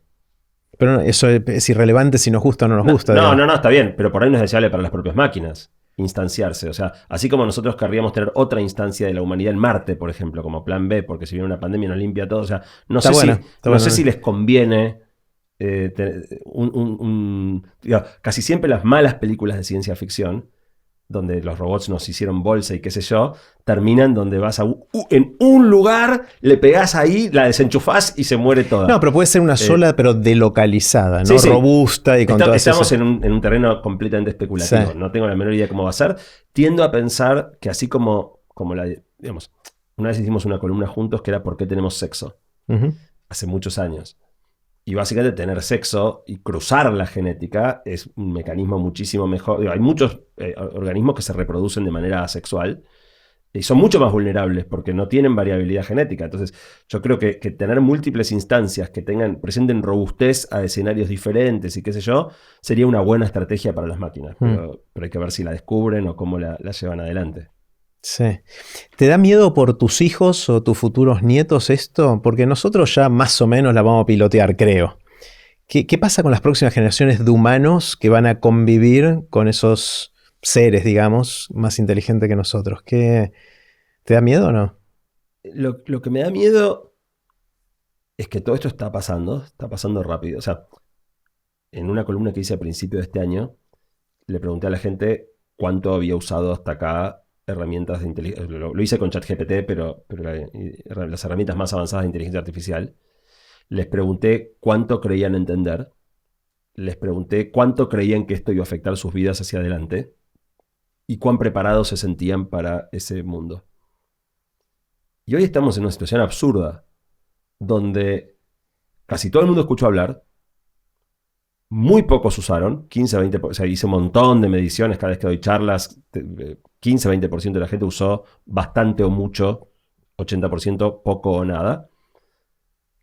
Pero no, eso es irrelevante si nos gusta o no nos gusta. No, está bien, pero por ahí no es deseable para las propias máquinas instanciarse. O sea, así como nosotros querríamos tener otra instancia de la humanidad en Marte, por ejemplo, como plan B, porque si viene una pandemia nos limpia todo. O sea, no sé si les conviene casi siempre las malas películas de ciencia ficción, donde los robots nos hicieron bolsa y qué sé yo, terminan donde vas en un lugar, le pegás ahí, la desenchufás y se muere toda. No, pero puede ser una sola, pero delocalizada, ¿no? Sí. Robusta y con todas esas... Estamos en un terreno completamente especulativo. Sí. No tengo la menor idea de cómo va a ser. Tiendo a pensar que así como digamos, una vez hicimos una columna juntos que era ¿por qué tenemos sexo? Hace muchos años. Y básicamente tener sexo y cruzar la genética es un mecanismo muchísimo mejor. Hay muchos organismos que se reproducen de manera asexual y son mucho más vulnerables porque no tienen variabilidad genética. Entonces yo creo que tener múltiples instancias que presenten robustez a escenarios diferentes y qué sé yo, sería una buena estrategia para las máquinas. Pero hay que ver si la descubren o cómo la llevan adelante. Sí. ¿Te da miedo por tus hijos o tus futuros nietos esto? Porque nosotros ya más o menos la vamos a pilotear, creo. ¿Qué pasa con las próximas generaciones de humanos que van a convivir con esos seres, digamos, más inteligentes que nosotros? ¿Te da miedo o no? Lo que me da miedo es que todo esto está pasando rápido. O sea, en una columna que hice a principio de este año, le pregunté a la gente cuánto había usado hasta acá herramientas de inteligencia. Lo hice con ChatGPT, pero las herramientas más avanzadas de inteligencia artificial. Les pregunté cuánto creían entender. Les pregunté cuánto creían que esto iba a afectar sus vidas hacia adelante y cuán preparados se sentían para ese mundo. Y hoy estamos en una situación absurda, donde casi todo el mundo escuchó hablar, muy pocos usaron, 15-20%, o sea, hice un montón de mediciones cada vez que doy charlas, 15-20% de la gente usó bastante o mucho, 80% poco o nada.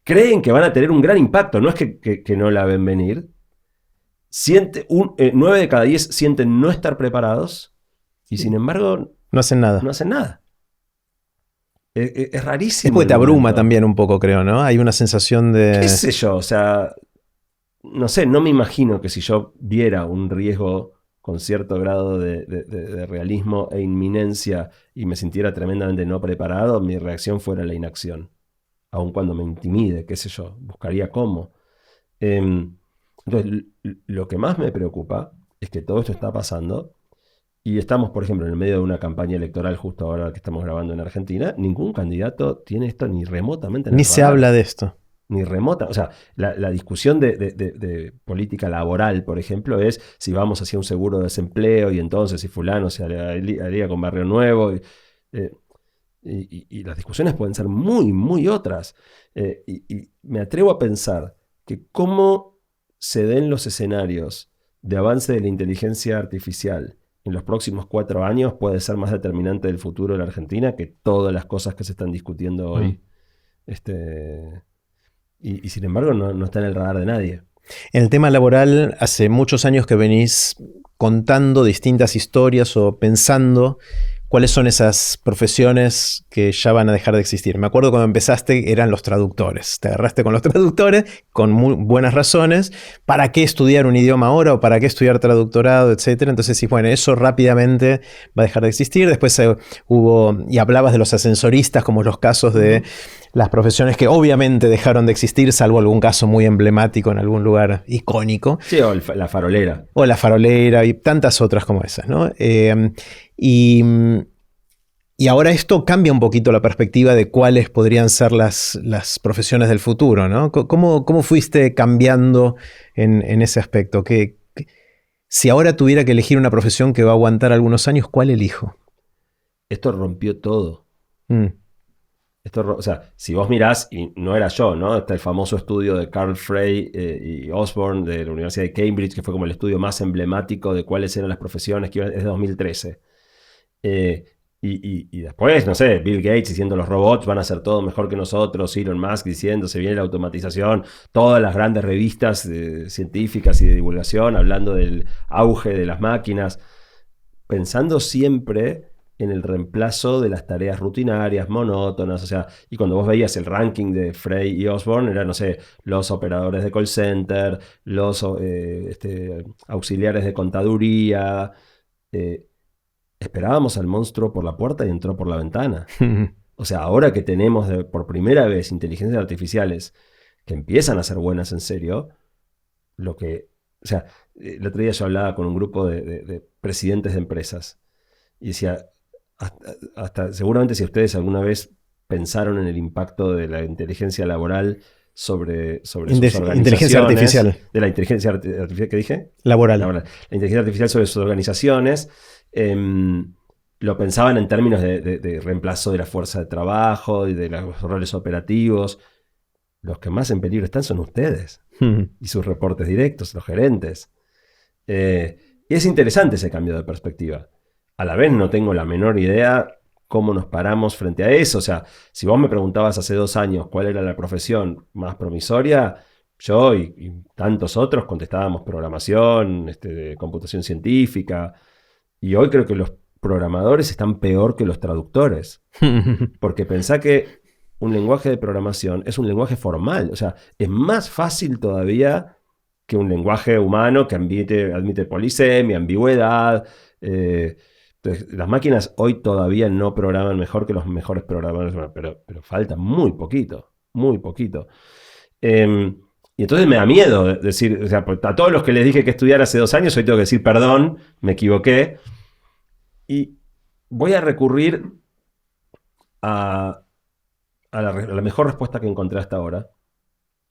Creen que van a tener un gran impacto, no es que no la ven venir. 9 de cada 10 sienten no estar preparados y sin embargo no hacen nada. No hacen nada. Es rarísimo. Es porque te abruma también un poco, creo, ¿no? Hay una sensación de... ¿Qué sé yo? O sea, no sé, no me imagino que si yo viera un riesgo con cierto grado de realismo e inminencia y me sintiera tremendamente no preparado, mi reacción fuera la inacción. Aun cuando me intimide, qué sé yo, buscaría cómo. Entonces, lo que más me preocupa es que todo esto está pasando y estamos, por ejemplo, en el medio de una campaña electoral justo ahora que estamos grabando en Argentina. Ningún candidato tiene esto ni remotamente en el Ni se radar. habla de esto. Ni remota. O sea, la discusión de política laboral, por ejemplo, es si vamos hacia un seguro de desempleo y entonces si fulano se haría con Barrio Nuevo. Y las discusiones pueden ser muy, muy otras. Y me atrevo a pensar que cómo se den los escenarios de avance de la inteligencia artificial en los próximos 4 años puede ser más determinante del futuro de la Argentina que todas las cosas que se están discutiendo hoy. Y sin embargo no está en el radar de nadie. En el tema laboral, hace muchos años que venís contando distintas historias o pensando cuáles son esas profesiones que ya van a dejar de existir. Me acuerdo cuando empezaste eran los traductores. Te agarraste con los traductores con muy buenas razones. ¿Para qué estudiar un idioma ahora o para qué estudiar traductorado, etcétera? Entonces, sí, bueno, eso rápidamente va a dejar de existir. Después y hablabas de los ascensoristas como los casos de las profesiones que obviamente dejaron de existir, salvo algún caso muy emblemático en algún lugar icónico. Sí, o la farolera. O la farolera y tantas otras como esas, ¿no? Y ahora esto cambia un poquito la perspectiva de cuáles podrían ser las profesiones del futuro, ¿no? ¿Cómo fuiste cambiando en ese aspecto? Si ahora tuviera que elegir una profesión que va a aguantar algunos años, ¿cuál elijo? Esto rompió todo. O sea, si vos mirás, y no era yo, ¿no? Está el famoso estudio de Carl Frey y Osborne de la Universidad de Cambridge, que fue como el estudio más emblemático de cuáles eran las profesiones, que es de 2013. Y después, no sé, Bill Gates diciendo los robots van a hacer todo mejor que nosotros, Elon Musk diciendo se viene la automatización, todas las grandes revistas científicas y de divulgación hablando del auge de las máquinas, pensando siempre en el reemplazo de las tareas rutinarias, monótonas, o sea, y cuando vos veías el ranking de Frey y Osborne, era, no sé, los operadores de call center, los auxiliares de contaduría, esperábamos al monstruo por la puerta y entró por la ventana. O sea, ahora que tenemos por primera vez inteligencias artificiales que empiezan a ser buenas en serio, o sea, el otro día yo hablaba con un grupo de presidentes de empresas y decía, hasta seguramente si ustedes alguna vez pensaron en el impacto de la inteligencia laboral sobre sus organizaciones. Inteligencia artificial. De la inteligencia artificial, ¿qué dije? Laboral. La inteligencia artificial sobre sus organizaciones. Lo pensaban en términos de reemplazo de la fuerza de trabajo y de los roles operativos. Los que más en peligro están son ustedes y sus reportes directos, los gerentes. Y es interesante ese cambio de perspectiva. A la vez no tengo la menor idea cómo nos paramos frente a eso. O sea, si vos me preguntabas hace 2 años cuál era la profesión más promisoria, yo y tantos otros contestábamos programación, computación científica. Y hoy creo que los programadores están peor que los traductores. Porque pensá que un lenguaje de programación es un lenguaje formal. O sea, es más fácil todavía que un lenguaje humano que admite polisemia, ambigüedad. Entonces, las máquinas hoy todavía no programan mejor que los mejores programadores, pero falta muy poquito, muy poquito. Y entonces me da miedo decir, o sea, a todos los que les dije que estudiar hace 2 años, hoy tengo que decir perdón, me equivoqué. Y voy a recurrir a la mejor respuesta que encontré hasta ahora,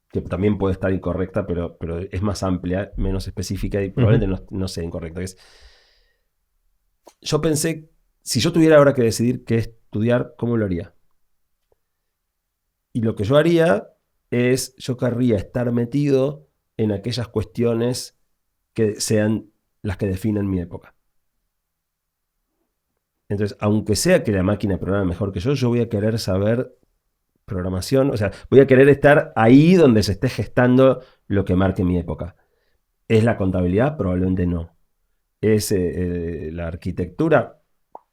que también puede estar incorrecta, pero es más amplia, menos específica y probablemente no sea incorrecta. Yo pensé, si yo tuviera ahora que decidir qué estudiar, ¿cómo lo haría? Y lo que yo haría es, yo querría estar metido en aquellas cuestiones que sean las que definan mi época. Entonces, aunque sea que la máquina programa mejor que yo voy a querer saber programación, o sea, voy a querer estar ahí donde se esté gestando lo que marque mi época. ¿Es la contabilidad? Probablemente no. ¿Es la arquitectura?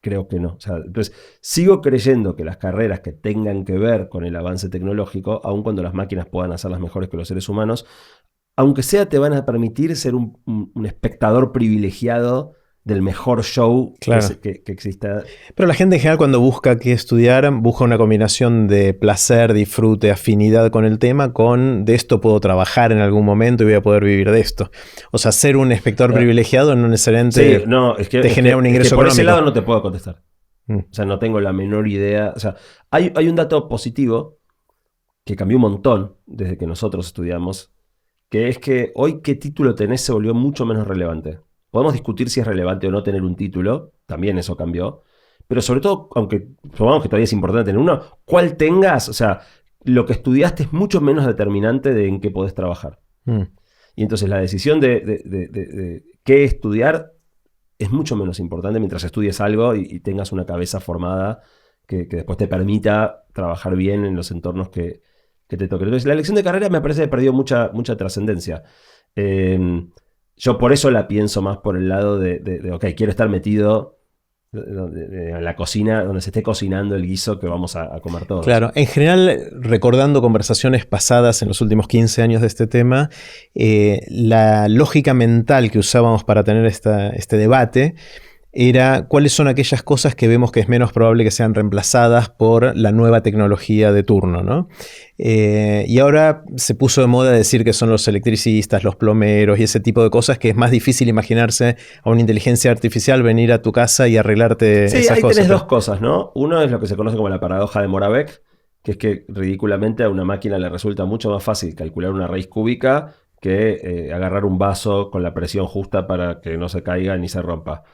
Creo que no. O sea, entonces, sigo creyendo que las carreras que tengan que ver con el avance tecnológico, aun cuando las máquinas puedan hacerlas mejores que los seres humanos, aunque sea te van a permitir ser un espectador privilegiado del mejor show que exista. Pero la gente en general cuando busca qué estudiar, busca una combinación de placer, disfrute, afinidad con el tema, con de esto puedo trabajar en algún momento y voy a poder vivir de esto. O sea, ser un espectador privilegiado no necesariamente te genera un ingreso por económico. Ese lado no te puedo contestar. O sea, no tengo la menor idea. O sea, hay un dato positivo que cambió un montón desde que nosotros estudiamos, que es que hoy qué título tenés se volvió mucho menos relevante. Podemos discutir si es relevante o no tener un título, también eso cambió, pero sobre todo, aunque supongamos que todavía es importante tener uno, cuál tengas, o sea, lo que estudiaste es mucho menos determinante de en qué podés trabajar. Y entonces la decisión de qué estudiar es mucho menos importante mientras estudies algo y tengas una cabeza formada que después te permita trabajar bien en los entornos que te toquen. Entonces la elección de carrera me parece que perdió mucha trascendencia. Yo por eso la pienso más por el lado ok, quiero estar metido en la cocina, donde se esté cocinando el guiso que vamos a comer todos. Claro, en general, recordando conversaciones pasadas en los últimos 15 años de este tema, la lógica mental que usábamos para tener este debate era cuáles son aquellas cosas que vemos que es menos probable que sean reemplazadas por la nueva tecnología de turno, ¿no? Y ahora se puso de moda decir que son los electricistas, los plomeros y ese tipo de cosas que es más difícil imaginarse a una inteligencia artificial venir a tu casa y arreglarte esas cosas. Sí, ahí tenés dos cosas, ¿no? Uno es lo que se conoce como la paradoja de Moravec, que es que ridículamente a una máquina le resulta mucho más fácil calcular una raíz cúbica que agarrar un vaso con la presión justa para que no se caiga ni se rompa.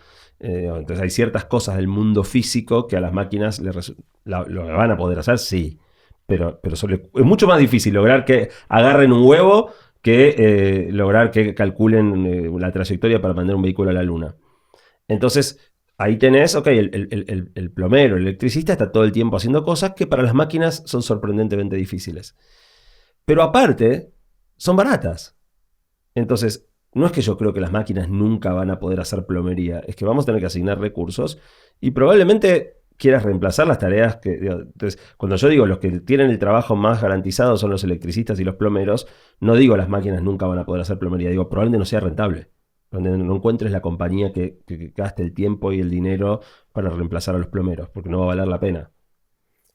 Entonces hay ciertas cosas del mundo físico que a las máquinas lo van a poder hacer, sí. Pero es mucho más difícil lograr que agarren un huevo que lograr que calculen la trayectoria para mandar un vehículo a la luna. Entonces, ahí tenés, ok, el plomero, el electricista está todo el tiempo haciendo cosas que para las máquinas son sorprendentemente difíciles. Pero aparte, son baratas. Entonces, no es que yo creo que las máquinas nunca van a poder hacer plomería, es que vamos a tener que asignar recursos y probablemente quieras reemplazar las tareas que... Entonces, cuando yo digo los que tienen el trabajo más garantizado son los electricistas y los plomeros, no digo las máquinas nunca van a poder hacer plomería, digo probablemente no sea rentable. Donde no encuentres la compañía que gaste el tiempo y el dinero para reemplazar a los plomeros, porque no va a valer la pena.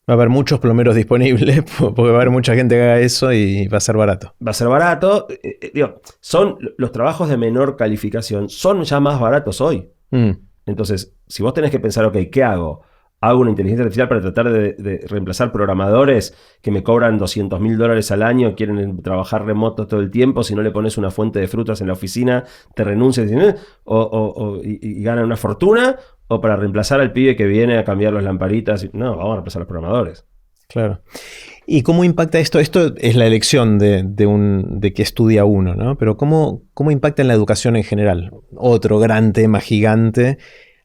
Va a haber muchos plomeros disponibles, porque va a haber mucha gente que haga eso y va a ser barato. Va a ser barato. Son los trabajos de menor calificación, son ya más baratos hoy. Entonces, si vos tenés que pensar, ok, ¿qué hago? Hago una inteligencia artificial para tratar de reemplazar programadores que me cobran $200,000 al año, quieren trabajar remoto todo el tiempo, si no le pones una fuente de frutas en la oficina, te renuncias y ganan una fortuna, o para reemplazar al pibe que viene a cambiar las lamparitas. No, vamos a reemplazar a los programadores. Claro. ¿Y cómo impacta esto? Esto es la elección de qué estudia uno, ¿no? Pero ¿cómo impacta en la educación en general? Otro gran tema gigante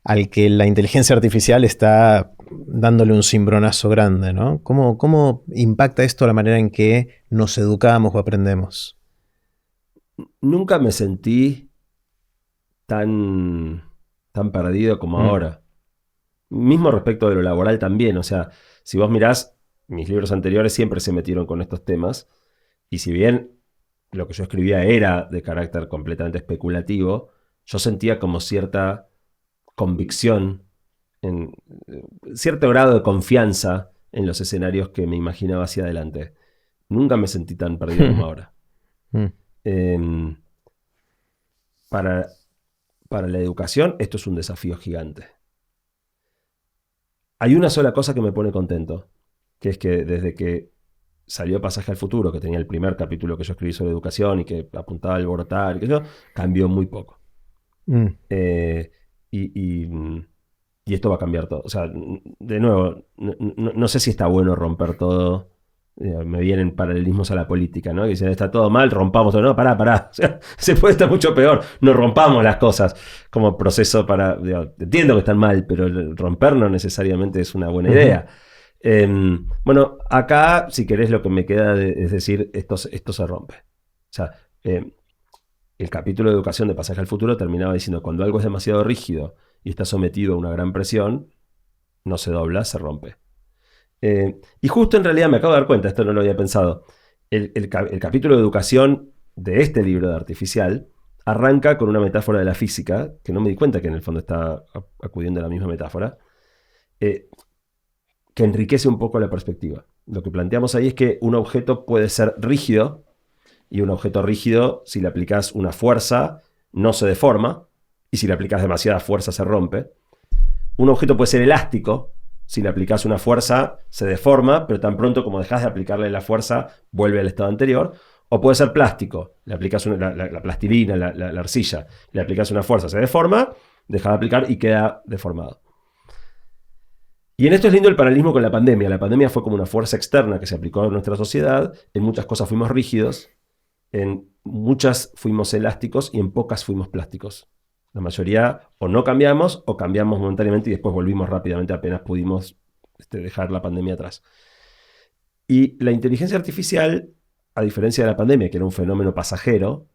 al que la inteligencia artificial está dándole un cimbronazo grande, ¿no? ¿Cómo impacta esto la manera en que nos educamos o aprendemos? Nunca me sentí tan perdido como ahora. Mismo respecto de lo laboral también. O sea, si vos mirás, mis libros anteriores siempre se metieron con estos temas. Y si bien lo que yo escribía era de carácter completamente especulativo, yo sentía como cierta convicción, en cierto grado de confianza en los escenarios que me imaginaba hacia adelante. Nunca me sentí tan perdido como ahora. Para la educación, esto es un desafío gigante. Hay una sola cosa que me pone contento, que es que desde que salió Pasaje al Futuro, que tenía el primer capítulo que yo escribí sobre educación y que apuntaba a alborotar, y que yo, cambió muy poco. Y esto va a cambiar todo. O sea, de nuevo, no sé si está bueno romper todo. Me vienen paralelismos a la política, ¿no? Que dicen, está todo mal, rompamos todo. No, pará. O sea, se puede estar mucho peor. No rompamos las cosas como proceso para... entiendo que están mal, pero romper no necesariamente es una buena idea. Bueno, acá, si querés, lo que me queda es decir, esto se rompe. O sea, el capítulo de educación de Pasaje al Futuro terminaba diciendo, cuando algo es demasiado rígido y está sometido a una gran presión, no se dobla, se rompe. Y justo en realidad me acabo de dar cuenta, esto no lo había pensado, el capítulo de educación de este libro de Artificial arranca con una metáfora de la física, que no me di cuenta que en el fondo está acudiendo a la misma metáfora, que enriquece un poco la perspectiva. Lo que planteamos ahí es que un objeto puede ser rígido, y un objeto rígido, si le aplicas una fuerza, no se deforma, y si le aplicas demasiada fuerza, se rompe. Un objeto puede ser elástico, si le aplicas una fuerza, se deforma, pero tan pronto como dejas de aplicarle la fuerza, vuelve al estado anterior. O puede ser plástico, le aplicas la plastilina, la arcilla, le aplicas una fuerza, se deforma, deja de aplicar y queda deformado. Y en esto es lindo el paralelismo con la pandemia. La pandemia fue como una fuerza externa que se aplicó a nuestra sociedad. En muchas cosas fuimos rígidos, en muchas fuimos elásticos y en pocas fuimos plásticos. La mayoría o no cambiamos o cambiamos momentáneamente y después volvimos rápidamente apenas pudimos dejar la pandemia atrás. Y la inteligencia artificial, a diferencia de la pandemia, que era un fenómeno pasajero,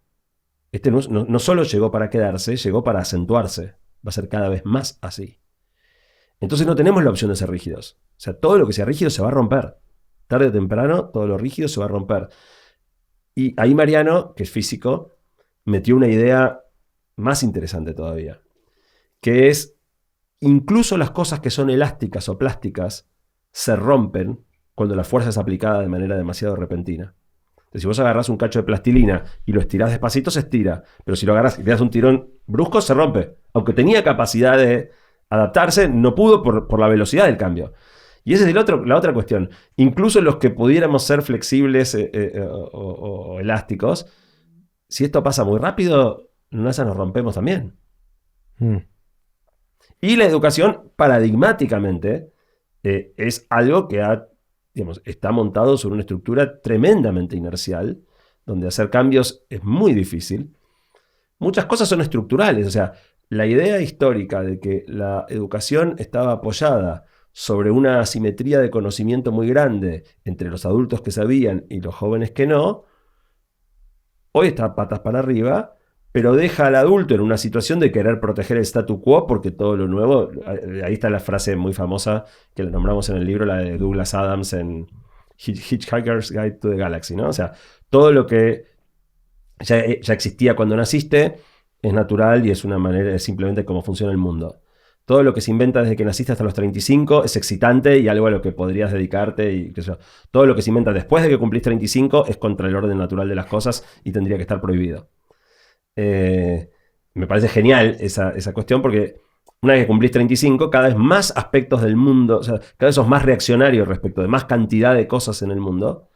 no solo llegó para quedarse, llegó para acentuarse. Va a ser cada vez más así. Entonces no tenemos la opción de ser rígidos. O sea, todo lo que sea rígido se va a romper. Tarde o temprano, todo lo rígido se va a romper. Y ahí Mariano, que es físico, metió una idea más interesante todavía, que es, incluso las cosas que son elásticas o plásticas se rompen cuando la fuerza es aplicada de manera demasiado repentina. Entonces, si vos agarrás un cacho de plastilina y lo estirás despacito, se estira. Pero si lo agarrás y le das un tirón brusco, se rompe. Aunque tenía capacidad de adaptarse, no pudo por la velocidad del cambio. Y esa es la otra cuestión. Incluso los que pudiéramos ser flexibles o elásticos, si esto pasa muy rápido, nos rompemos también. Y la educación, paradigmáticamente, es algo que está montado sobre una estructura tremendamente inercial, donde hacer cambios es muy difícil. Muchas cosas son estructurales. O sea, la idea histórica de que la educación estaba apoyada sobre una asimetría de conocimiento muy grande entre los adultos que sabían y los jóvenes que no, hoy está patas para arriba, pero deja al adulto en una situación de querer proteger el statu quo porque todo lo nuevo, ahí está la frase muy famosa que la nombramos en el libro, la de Douglas Adams en Hitchhiker's Guide to the Galaxy, ¿no? O sea, todo lo que ya existía cuando naciste es natural y es una manera, es simplemente cómo funciona el mundo. Todo lo que se inventa desde que naciste hasta los 35 es excitante y algo a lo que podrías dedicarte. Y todo lo que se inventa después de que cumplís 35 es contra el orden natural de las cosas y tendría que estar prohibido. Me parece genial esa cuestión porque una vez que cumplís 35, cada vez más aspectos del mundo, o sea, cada vez sos más reaccionario respecto de más cantidad de cosas en el mundo.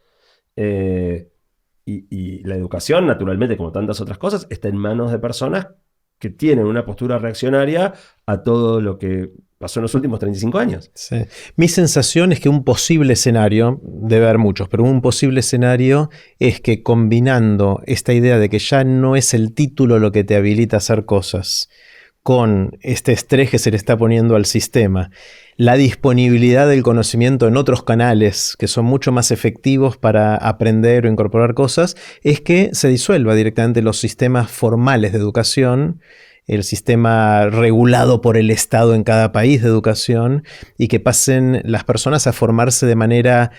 Y la educación, naturalmente, como tantas otras cosas, está en manos de personas que tienen una postura reaccionaria a todo lo que pasó en los últimos 35 años. Sí. Mi sensación es que un posible escenario, debe haber muchos, pero un posible escenario es que combinando esta idea de que ya no es el título lo que te habilita a hacer cosas, con este estrés que se le está poniendo al sistema, la disponibilidad del conocimiento en otros canales que son mucho más efectivos para aprender o incorporar cosas, es que se disuelva directamente los sistemas formales de educación, el sistema regulado por el Estado en cada país de educación, y que pasen las personas a formarse de manera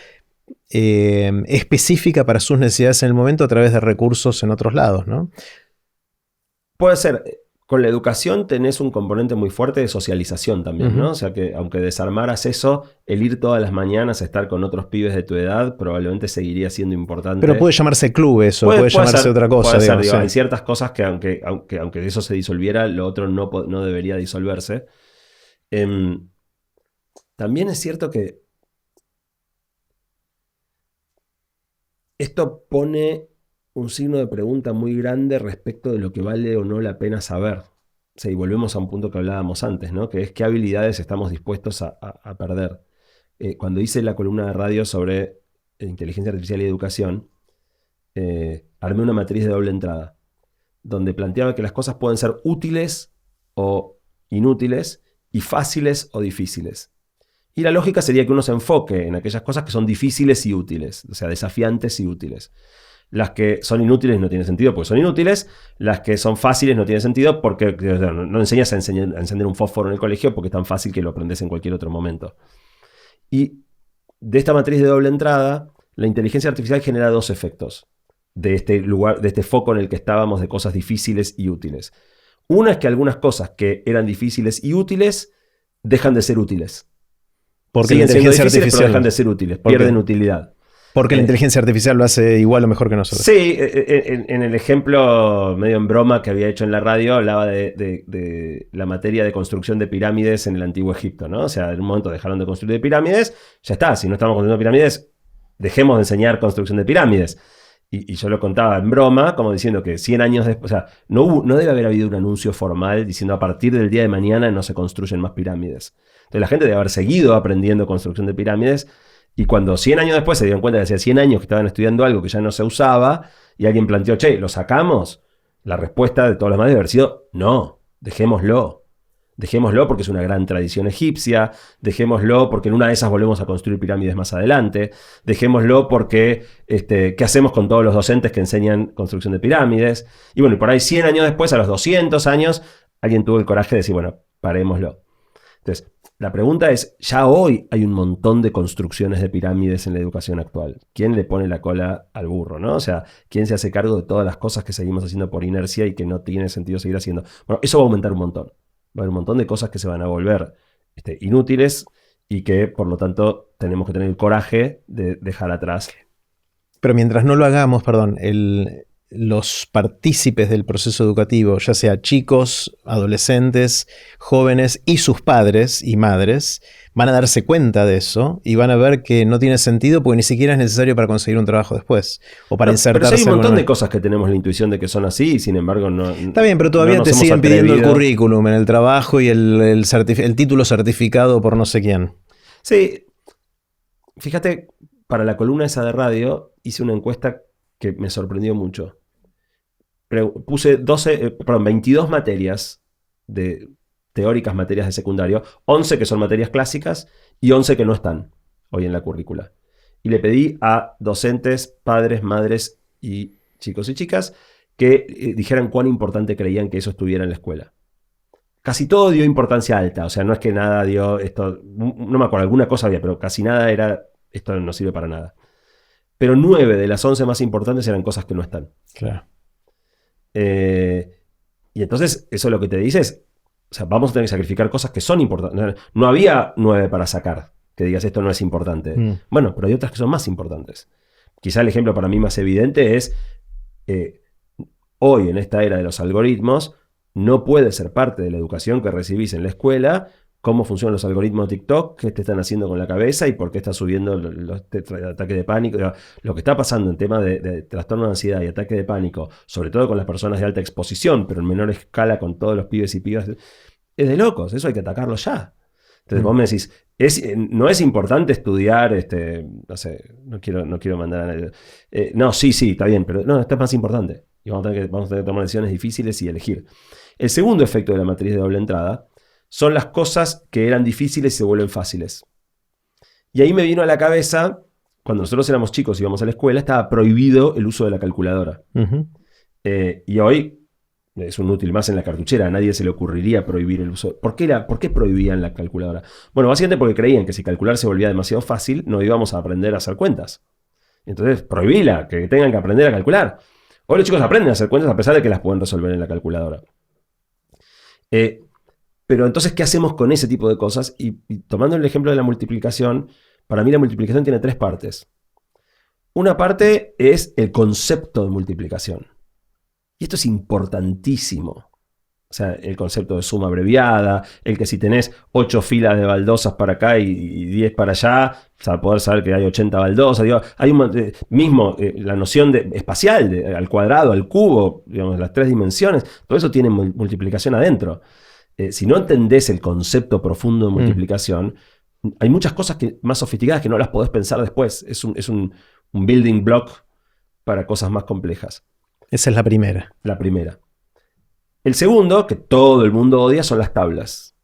específica para sus necesidades en el momento a través de recursos en otros lados, ¿no? Puede ser. con la educación tenés un componente muy fuerte de socialización también, ¿no? O sea que aunque desarmaras eso, el ir todas las mañanas a estar con otros pibes de tu edad probablemente seguiría siendo importante. Pero puede llamarse club eso, puede llamarse ser, otra cosa. Puede ser, digamos, sí. Hay ciertas cosas que aunque eso se disolviera, lo otro no debería disolverse. También es cierto que esto pone un signo de pregunta muy grande respecto de lo que vale o no la pena saber. O sea, y volvemos a un punto que hablábamos antes, ¿no? Que es qué habilidades estamos dispuestos a perder. Cuando hice la columna de radio sobre inteligencia artificial y educación, armé una matriz de doble entrada, donde planteaba que las cosas pueden ser útiles o inútiles y fáciles o difíciles. Y la lógica sería que uno se enfoque en aquellas cosas que son difíciles y útiles, o sea, desafiantes y útiles. Las que son inútiles no tienen sentido porque son inútiles. Las que son fáciles no tienen sentido porque no enseñas a encender un fósforo en el colegio porque es tan fácil que lo aprendes en cualquier otro momento. Y de esta matriz de doble entrada, la inteligencia artificial genera dos efectos de este lugar, de este foco en el que estábamos de cosas difíciles y útiles. Una es que algunas cosas que eran difíciles y útiles dejan de ser útiles. Porque la inteligencia artificial pero dejan de ser útiles, pierden utilidad. Porque la inteligencia artificial lo hace igual o mejor que nosotros. Sí, en el ejemplo medio en broma que había hecho en la radio, hablaba de la materia de construcción de pirámides en el Antiguo Egipto, ¿no? O sea, en un momento dejaron de construir pirámides, ya está, si no estamos construyendo pirámides, dejemos de enseñar construcción de pirámides. Y yo lo contaba en broma, como diciendo que 100 años después, o sea, no debe haber habido un anuncio formal diciendo a partir del día de mañana no se construyen más pirámides. Entonces la gente debe haber seguido aprendiendo construcción de pirámides. Y cuando 100 años después se dieron cuenta que hacía 100 años que estaban estudiando algo que ya no se usaba y alguien planteó, che, ¿lo sacamos? La respuesta de todos los demás debe haber sido, no, dejémoslo. Dejémoslo porque es una gran tradición egipcia, dejémoslo porque en una de esas volvemos a construir pirámides más adelante, dejémoslo porque, ¿qué hacemos con todos los docentes que enseñan construcción de pirámides? Y bueno, y por ahí 100 años después, a los 200 años, alguien tuvo el coraje de decir, bueno, parémoslo. Entonces, la pregunta es, ya hoy hay un montón de construcciones de pirámides en la educación actual. ¿Quién le pone la cola al burro, no? O sea, ¿quién se hace cargo de todas las cosas que seguimos haciendo por inercia y que no tiene sentido seguir haciendo? Bueno, eso va a aumentar un montón. Va a haber un montón de cosas que se van a volver inútiles y que, por lo tanto, tenemos que tener el coraje de dejar atrás. Pero mientras no lo hagamos, los partícipes del proceso educativo, ya sea chicos, adolescentes, jóvenes y sus padres y madres, van a darse cuenta de eso y van a ver que no tiene sentido porque ni siquiera es necesario para conseguir un trabajo después o para insertarse. Pero hay un montón de cosas que tenemos la intuición de que son así y sin embargo no. Está bien, pero todavía te siguen pidiendo el currículum en el trabajo y el título certificado por no sé quién. Sí, fíjate, para la columna esa de radio hice una encuesta que me sorprendió mucho. Puse 22 materias teóricas materias de secundario, 11 que son materias clásicas y 11 que no están hoy en la currícula. Y le pedí a docentes, padres, madres y chicos y chicas que dijeran cuán importante creían que eso estuviera en la escuela. Casi todo dio importancia alta, o sea, no es que nada dio esto, no me acuerdo, alguna cosa había, pero casi nada era, esto no sirve para nada. Pero 9 de las 11 más importantes eran cosas que no están. Claro. Y entonces, eso lo que te dice es, o sea, vamos a tener que sacrificar cosas que son importantes. No había 9 para sacar, que digas esto no es importante. Bueno, pero hay otras que son más importantes. Quizá el ejemplo para mí más evidente es, hoy en esta era de los algoritmos, no puede ser parte de la educación que recibís en la escuela cómo funcionan los algoritmos de TikTok, qué te están haciendo con la cabeza y por qué estás subiendo los ataques de pánico. Lo que está pasando en tema de trastorno de ansiedad y ataque de pánico, sobre todo con las personas de alta exposición, pero en menor escala con todos los pibes y pibas, es de locos. Eso hay que atacarlo ya. Entonces vos me decís, no es importante estudiar, no sé, no quiero mandar a nadie. No, sí, está bien, pero no, esto es más importante. Y vamos a tener que tomar decisiones difíciles y elegir. El segundo efecto de la matriz de doble entrada son las cosas que eran difíciles y se vuelven fáciles. Y ahí me vino a la cabeza, cuando nosotros éramos chicos y íbamos a la escuela, estaba prohibido el uso de la calculadora. Y hoy es un útil más en la cartuchera, a nadie se le ocurriría prohibir el uso. ¿Por qué prohibían la calculadora? Bueno, básicamente porque creían que si calcular se volvía demasiado fácil, no íbamos a aprender a hacer cuentas. Entonces, prohibíla, que tengan que aprender a calcular. Hoy los chicos aprenden a hacer cuentas a pesar de que las pueden resolver en la calculadora. Pero entonces, ¿qué hacemos con ese tipo de cosas? Y tomando el ejemplo de la multiplicación, para mí la multiplicación tiene 3 partes. Una parte es el concepto de multiplicación. Y esto es importantísimo. O sea, el concepto de suma abreviada, el que si tenés 8 filas de baldosas para acá y 10 para allá, o sea, poder saber que hay 80 baldosas. Digo, hay la noción espacial, al cuadrado, al cubo, digamos, las 3 dimensiones, todo eso tiene multiplicación adentro. Si no entendés el concepto profundo de multiplicación, hay muchas cosas más sofisticadas que no las podés pensar después. Es un building block para cosas más complejas. Esa es la primera. La primera. El segundo, que todo el mundo odia, son las tablas.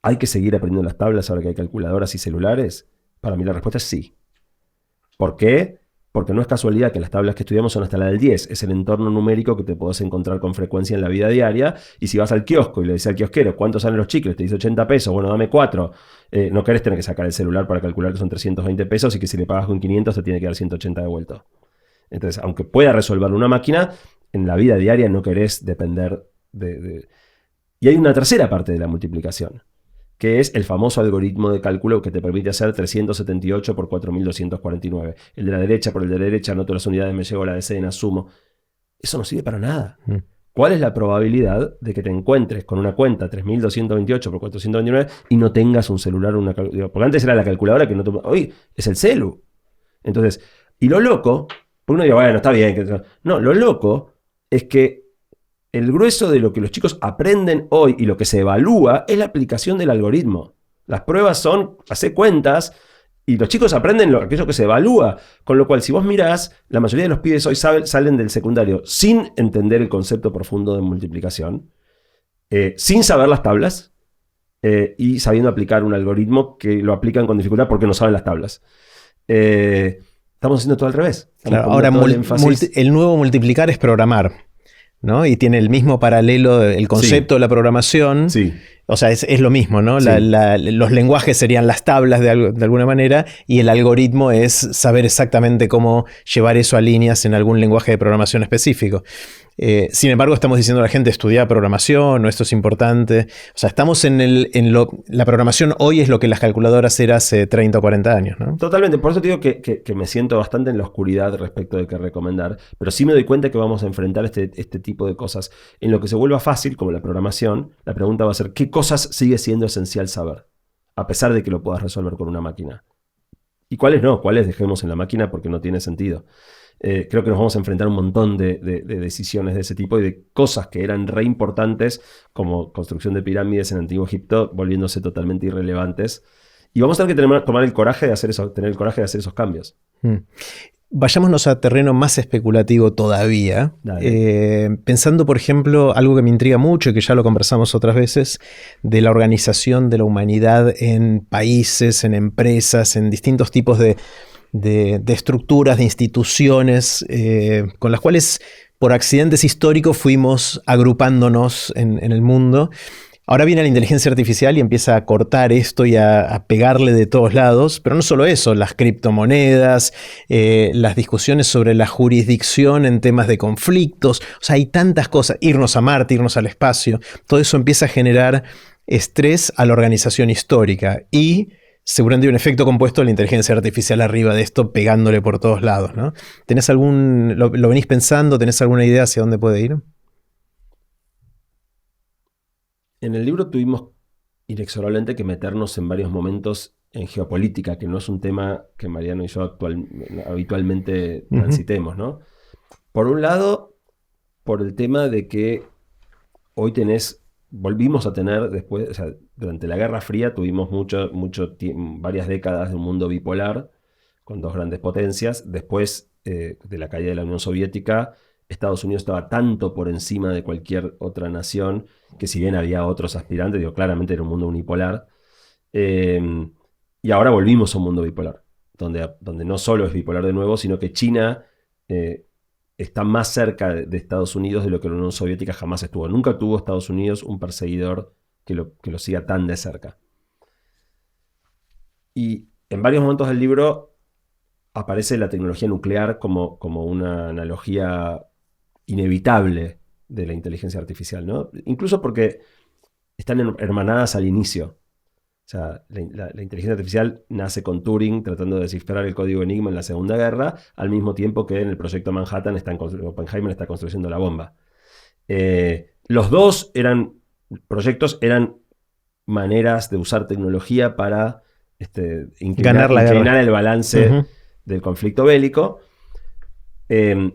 ¿Hay que seguir aprendiendo las tablas ahora que hay calculadoras y celulares? Para mí la respuesta es sí. ¿Por qué? Porque no es casualidad que las tablas que estudiamos son hasta la del 10. Es el entorno numérico que te podés encontrar con frecuencia en la vida diaria. Y si vas al kiosco y le dices al kiosquero, ¿cuántos salen los chicles? Te dice 80 pesos. Bueno, dame 4. No querés tener que sacar el celular para calcular que son 320 pesos y que si le pagas con 500 te tiene que dar 180 de vuelta. Entonces, aunque pueda resolverlo una máquina, en la vida diaria no querés depender de... Y hay una tercera parte de la multiplicación, que es el famoso algoritmo de cálculo que te permite hacer 378 por 4249. El de la derecha por el de la derecha, anoto las unidades, me llevo a la decena, sumo. Eso no sirve para nada. ¿Cuál es la probabilidad de que te encuentres con una cuenta 3228 por 429 y no tengas un celular o una calculadora? Porque antes era la calculadora que no... Hoy es el celu. Entonces, y lo loco... Uno dice, bueno, está bien. No, lo loco es que el grueso de lo que los chicos aprenden hoy y lo que se evalúa es la aplicación del algoritmo. Las pruebas son, hacer cuentas, y los chicos aprenden aquello que se evalúa. Con lo cual, si vos mirás, la mayoría de los pibes hoy salen del secundario sin entender el concepto profundo de multiplicación, sin saber las tablas, y sabiendo aplicar un algoritmo que lo aplican con dificultad porque no saben las tablas. Estamos haciendo todo al revés. Claro, ahora el nuevo multiplicar es programar, ¿no? Y tiene el mismo paralelo, el concepto de la programación. Sí. O sea, es lo mismo, ¿no? Sí. Los lenguajes serían las tablas de alguna manera y el algoritmo es saber exactamente cómo llevar eso a líneas en algún lenguaje de programación específico. Sin embargo, estamos diciendo a la gente estudiar programación, o esto es importante. O sea, estamos la programación hoy es lo que las calculadoras eran hace 30 o 40 años, ¿no? Totalmente, por eso te digo que me siento bastante en la oscuridad respecto de qué recomendar, pero sí me doy cuenta que vamos a enfrentar este tipo de cosas. En lo que se vuelva fácil, como la programación, la pregunta va a ser ¿qué cosas sigue siendo esencial saber? A pesar de que lo puedas resolver con una máquina. ¿Y cuáles no? ¿Cuáles dejemos en la máquina porque no tiene sentido? Creo que nos vamos a enfrentar a un montón de decisiones de ese tipo y de cosas que eran re importantes, como construcción de pirámides en Antiguo Egipto, volviéndose totalmente irrelevantes. Y vamos a tener que tener el coraje de hacer esos cambios. Vayámonos a terreno más especulativo todavía. Pensando, por ejemplo, algo que me intriga mucho y que ya lo conversamos otras veces, de la organización de la humanidad en países, en empresas, en distintos tipos de estructuras, de instituciones, con las cuales por accidentes históricos fuimos agrupándonos en el mundo. Ahora viene la inteligencia artificial y empieza a cortar esto y a pegarle de todos lados, pero no solo eso, las criptomonedas, las discusiones sobre la jurisdicción en temas de conflictos, o sea, hay tantas cosas, irnos a Marte, irnos al espacio, todo eso empieza a generar estrés a la organización histórica y seguramente hay un efecto compuesto de la inteligencia artificial arriba de esto pegándole por todos lados, ¿no? ¿Tenés lo venís pensando? ¿Tenés alguna idea hacia dónde puede ir? En el libro tuvimos inexorablemente que meternos en varios momentos en geopolítica, que no es un tema que Mariano y yo habitualmente transitemos, ¿no? Por un lado, por el tema de que hoy volvimos a tener después, o sea, durante la Guerra Fría tuvimos varias décadas de un mundo bipolar con dos grandes potencias. Después de la caída de la Unión Soviética, Estados Unidos estaba tanto por encima de cualquier otra nación que si bien había otros aspirantes, claramente era un mundo unipolar. Y ahora volvimos a un mundo bipolar, donde no solo es bipolar de nuevo, sino que China está más cerca de Estados Unidos de lo que la Unión Soviética jamás estuvo. Nunca tuvo Estados Unidos un perseguidor que lo siga tan de cerca. Y en varios momentos del libro aparece la tecnología nuclear como una analogía inevitable de la inteligencia artificial, ¿no? Incluso porque están hermanadas al inicio. O sea, la inteligencia artificial nace con Turing tratando de descifrar el código Enigma en la Segunda Guerra, al mismo tiempo que en el proyecto Manhattan Oppenheimer está construyendo la bomba. Los dos proyectos eran maneras de usar tecnología para inclinar el balance del conflicto bélico. El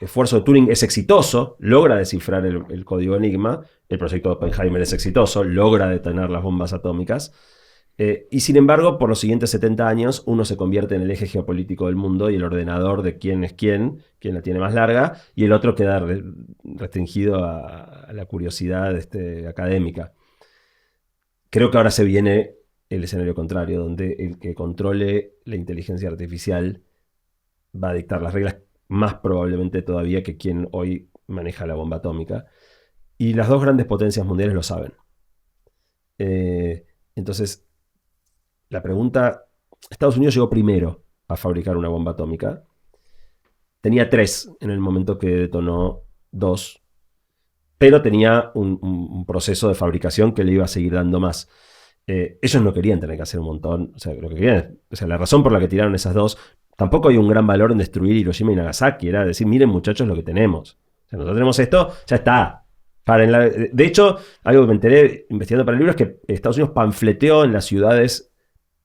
esfuerzo de Turing es exitoso, logra descifrar el código Enigma. El proyecto de Oppenheimer es exitoso, logra detener las bombas atómicas. Y sin embargo, por los siguientes 70 años, uno se convierte en el eje geopolítico del mundo y el ordenador de quién es quién la tiene más larga, y el otro queda restringido a la curiosidad académica. Creo que ahora se viene el escenario contrario, donde el que controle la inteligencia artificial va a dictar las reglas más probablemente todavía que quien hoy maneja la bomba atómica. Y las dos grandes potencias mundiales lo saben. Entonces, la pregunta... Estados Unidos llegó primero a fabricar una bomba atómica. Tenía 3 en el momento que detonó 2. Pero tenía un proceso de fabricación que le iba a seguir dando más. Ellos no querían tener que hacer un montón. O sea, lo que querían, la razón por la que tiraron esas 2... Tampoco hay un gran valor en destruir Hiroshima y Nagasaki. Era decir, miren muchachos lo que tenemos. O sea, nosotros tenemos esto, ya está. De hecho, algo que me enteré investigando para el libro es que Estados Unidos panfleteó en las ciudades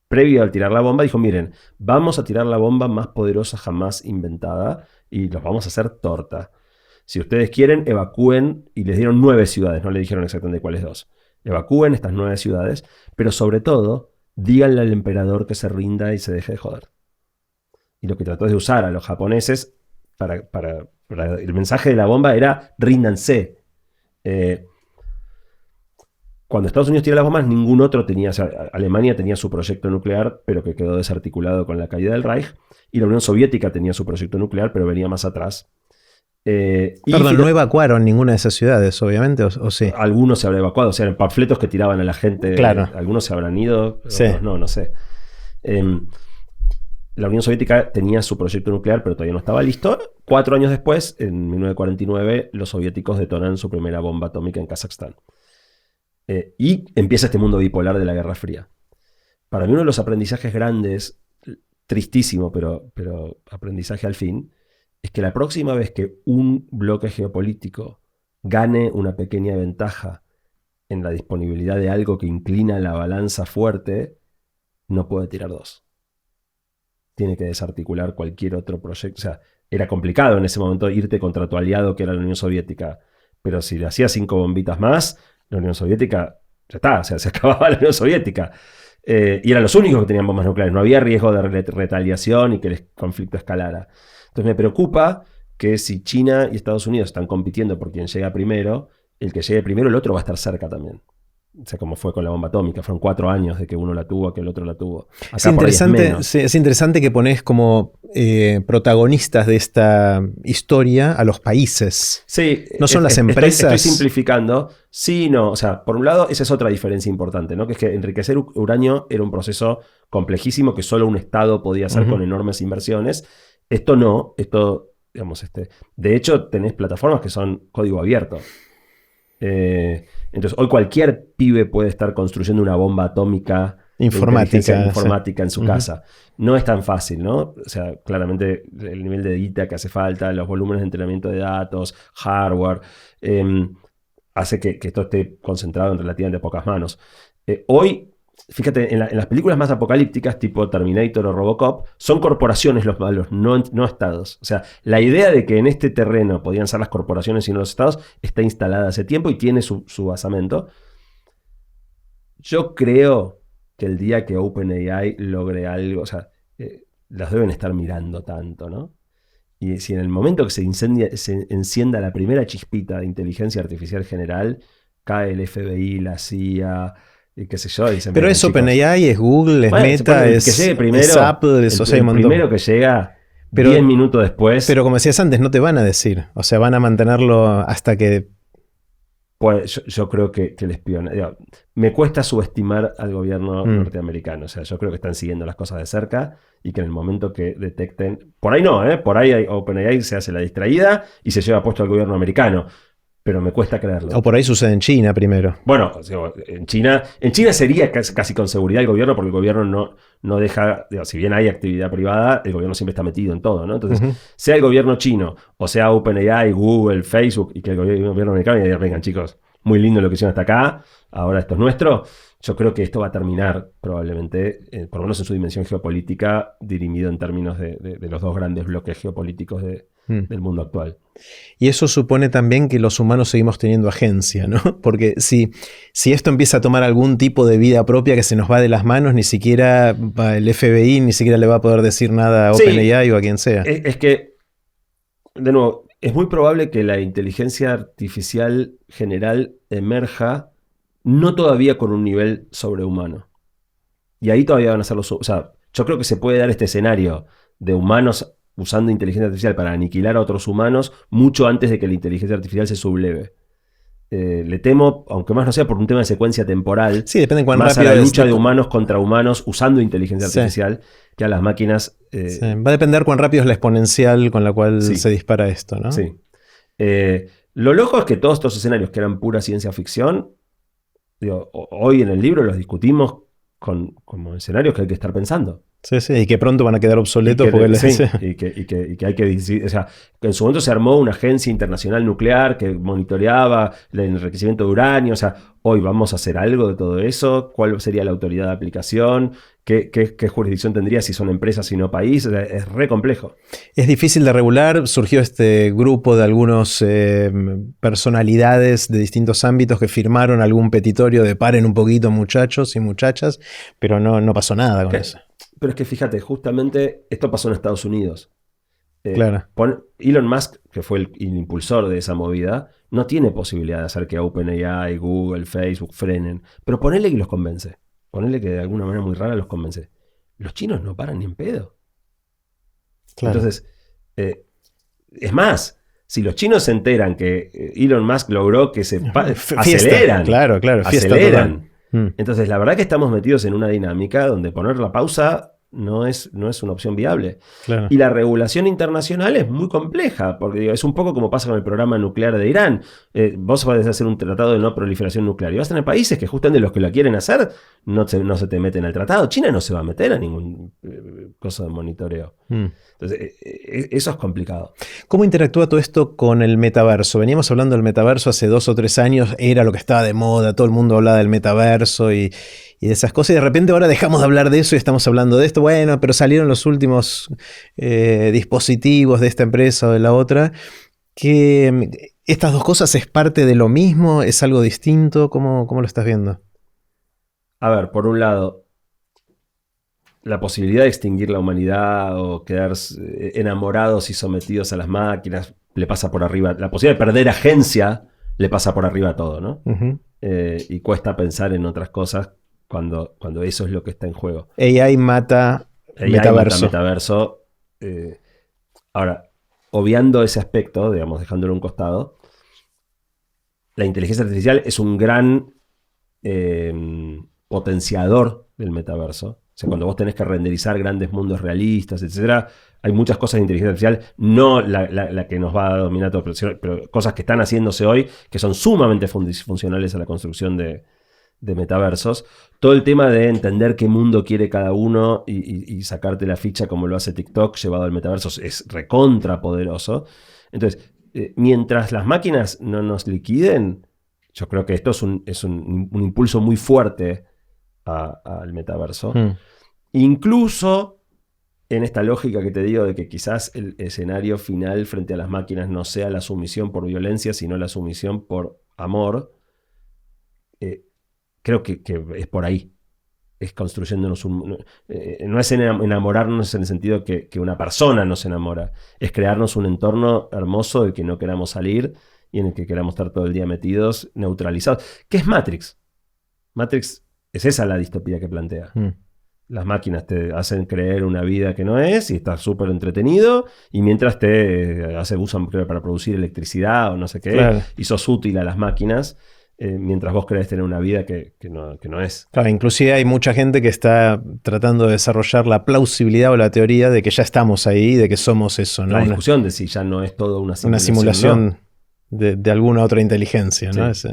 previo al tirar la bomba. Dijo, miren, vamos a tirar la bomba más poderosa jamás inventada y los vamos a hacer torta. Si ustedes quieren, evacúen. Y les dieron 9 ciudades. No le dijeron exactamente cuáles 2. Evacúen estas 9 ciudades. Pero sobre todo, díganle al emperador que se rinda y se deje de joder. Y lo que trató de usar a los japoneses para el mensaje de la bomba era ríndanse. Cuando Estados Unidos tira las bombas, ningún otro tenía. O sea, Alemania tenía su proyecto nuclear, pero que quedó desarticulado con la caída del Reich. Y la Unión Soviética tenía su proyecto nuclear, pero venía más atrás. Perdón, no evacuaron ninguna de esas ciudades, obviamente, o sí. Algunos se habrán evacuado, o sea, en panfletos que tiraban a la gente. Claro. Algunos se habrán ido, sí. Otros no sé. La Unión Soviética tenía su proyecto nuclear, pero todavía no estaba listo. 4 años después, en 1949, los soviéticos detonan su primera bomba atómica en Kazajstán. Y empieza este mundo bipolar de la Guerra Fría. Para mí uno de los aprendizajes grandes, tristísimo, pero aprendizaje al fin, es que la próxima vez que un bloque geopolítico gane una pequeña ventaja en la disponibilidad de algo que inclina la balanza fuerte, no puede tirar 2. Tiene que desarticular cualquier otro proyecto. O sea, era complicado en ese momento irte contra tu aliado que era la Unión Soviética. Pero si le hacías 5 bombitas más, la Unión Soviética, ya está, o sea, se acababa la Unión Soviética. Y eran los únicos que tenían bombas nucleares. No había riesgo de retaliación y que el conflicto escalara. Entonces me preocupa que si China y Estados Unidos están compitiendo por quien llega primero, el que llegue primero, el otro va a estar cerca también. O sea, como fue con la bomba atómica. Fueron 4 años de que uno la tuvo a que el otro la tuvo. Acá es interesante que pones como protagonistas de esta historia a los países. Sí. No son las empresas. Estoy simplificando. Sí, no. O sea, por un lado, esa es otra diferencia importante, ¿no? Que es que enriquecer uranio era un proceso complejísimo que solo un Estado podía hacer con enormes inversiones. Esto no. Esto, digamos, de hecho, tenés plataformas que son código abierto. Entonces hoy cualquier pibe puede estar construyendo una bomba atómica informática en su casa. No es tan fácil, ¿no? O sea, claramente el nivel de data que hace falta, los volúmenes de entrenamiento de datos, hardware, hace que esto esté concentrado en relativamente pocas manos. Hoy, fíjate, en las películas más apocalípticas, tipo Terminator o Robocop, son corporaciones los malos, no estados. O sea, la idea de que en este terreno podían ser las corporaciones y no los estados está instalada hace tiempo y tiene su basamento. Yo creo que el día que OpenAI logre algo, o sea, las deben estar mirando tanto, ¿no? Y si en el momento que se encienda la primera chispita de inteligencia artificial general, cae el FBI, la CIA... y qué sé yo, dicen, pero es OpenAI, es Google, es Meta, que llegue primero, es Apple, el primero que llega 10 minutos después. Pero como decías antes, no te van a decir. O sea, van a mantenerlo hasta que Pues yo creo que el espionaje... Me cuesta subestimar al gobierno norteamericano. O sea, yo creo que están siguiendo las cosas de cerca y que en el momento que detecten... Por ahí no, por ahí OpenAI se hace la distraída y se lleva puesto al gobierno americano. Pero me cuesta creerlo. O por ahí sucede en China primero. Bueno, en China sería casi con seguridad el gobierno, porque el gobierno no deja, si bien hay actividad privada, el gobierno siempre está metido en todo, ¿no? Entonces, sea el gobierno chino, o sea OpenAI, Google, Facebook, y que el gobierno americano diga, vengan chicos, muy lindo lo que hicieron hasta acá, ahora esto es nuestro. Yo creo que esto va a terminar probablemente, por lo menos en su dimensión geopolítica, dirimido en términos de los dos grandes bloques geopolíticos del mundo actual. Y eso supone también que los humanos seguimos teniendo agencia, ¿no? Porque si esto empieza a tomar algún tipo de vida propia que se nos va de las manos, ni siquiera el FBI ni siquiera le va a poder decir nada a OpenAI o a quien sea. Es que, de nuevo, es muy probable que la inteligencia artificial general emerja no todavía con un nivel sobrehumano. Y ahí todavía van a ser o sea, yo creo que se puede dar este escenario de humanos usando inteligencia artificial para aniquilar a otros humanos mucho antes de que la inteligencia artificial se subleve. Le temo, aunque más no sea por un tema de secuencia temporal, sí, depende de cuán más rápido a la lucha de humanos contra humanos usando inteligencia artificial que a las máquinas. Sí. Va a depender cuán rápido es la exponencial con la cual se dispara esto, ¿no? Sí. Lo loco es que todos estos escenarios que eran pura ciencia ficción, hoy en el libro los discutimos como escenarios que hay que estar pensando. Sí, y que pronto van a quedar obsoletos. Y que hay que decir, o sea, que en su momento se armó una agencia internacional nuclear que monitoreaba el enriquecimiento de uranio. O sea, hoy vamos a hacer algo de todo eso. ¿Cuál sería la autoridad de aplicación? ¿Qué jurisdicción tendría si son empresas y no países? O sea, es re complejo. Es difícil de regular. Surgió este grupo de algunos personalidades de distintos ámbitos que firmaron algún petitorio de paren un poquito, muchachos y muchachas, pero no pasó nada con eso. Pero es que fíjate, justamente esto pasó en Estados Unidos. Claro. Elon Musk, que fue el impulsor de esa movida, no tiene posibilidad de hacer que OpenAI, Google, Facebook frenen. Pero ponele que los convence. Ponele que de alguna manera muy rara los convence. Los chinos no paran ni en pedo. Claro. Entonces, es más, si los chinos se enteran que Elon Musk logró que se aceleran. Claro, aceleran. Entonces, la verdad que estamos metidos en una dinámica donde poner la pausa no es una opción viable. Claro. Y la regulación internacional es muy compleja, porque es un poco como pasa con el programa nuclear de Irán. Vos podés hacer un tratado de no proliferación nuclear y vas a tener países que justamente los que lo quieren hacer no se te meten al tratado. China no se va a meter a ningún cosa de monitoreo. Entonces, eso es complicado. ¿Cómo interactúa todo esto con el metaverso? Veníamos hablando del metaverso hace 2 o 3 años, era lo que estaba de moda, todo el mundo hablaba del metaverso y de esas cosas, y de repente ahora dejamos de hablar de eso y estamos hablando de esto. Bueno, pero salieron los últimos dispositivos de esta empresa o de la otra. Que ¿estas dos cosas es parte de lo mismo? ¿Es algo distinto? ¿Cómo lo estás viendo? A ver, por un lado, la posibilidad de extinguir la humanidad o quedar enamorados y sometidos a las máquinas le pasa por arriba. La posibilidad de perder agencia le pasa por arriba a todo, ¿no? Y cuesta pensar en otras cosas cuando eso es lo que está en juego. AI mata metaverso. Ahora, obviando ese aspecto, digamos, dejándolo a un costado, la inteligencia artificial es un gran potenciador del metaverso. O sea, cuando vos tenés que renderizar grandes mundos realistas, etc., hay muchas cosas de inteligencia artificial, no la que nos va a dominar todo, pero cosas que están haciéndose hoy que son sumamente funcionales a la construcción de metaversos. Todo el tema de entender qué mundo quiere cada uno y sacarte la ficha como lo hace TikTok llevado al metaverso es recontra poderoso. Entonces, mientras las máquinas no nos liquiden, yo creo que esto es un impulso muy fuerte al metaverso. Incluso en esta lógica que te digo de que quizás el escenario final frente a las máquinas no sea la sumisión por violencia, sino la sumisión por amor, creo que es por ahí. Es construyéndonos no es enamorarnos en el sentido que una persona nos enamora, es crearnos un entorno hermoso del que no queramos salir y en el que queramos estar todo el día metidos, neutralizados. ¿Qué es Matrix? Matrix es esa la distopía que plantea. Las máquinas te hacen creer una vida que no es y estás súper entretenido, y mientras usan creo, para producir electricidad o no sé qué, Claro. y sos útil a las máquinas, mientras vos crees tener una vida que no es. Claro, inclusive hay mucha gente que está tratando de desarrollar la plausibilidad o la teoría de que ya estamos ahí, de que somos eso, ¿no? La discusión de si ya no es todo una Una simulación. simulación de alguna otra inteligencia, ¿no? Sí.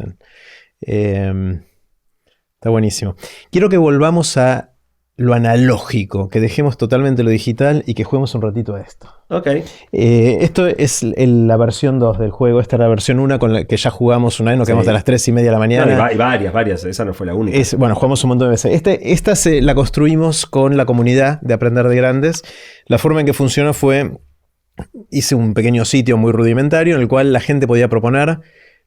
Está buenísimo. Quiero que volvamos a lo analógico, que dejemos totalmente lo digital y que juguemos un ratito a esto. Ok. Esto es la versión 2 del juego. Esta es la versión 1 con la que ya jugamos una vez, nos quedamos Sí. a las 3:30 de la mañana. No, y varias. Esa no fue la única. Bueno, jugamos un montón de veces. Esta la construimos con la comunidad de Aprender de Grandes. La forma en que funcionó fue, hice un pequeño sitio muy rudimentario en el cual la gente podía proponer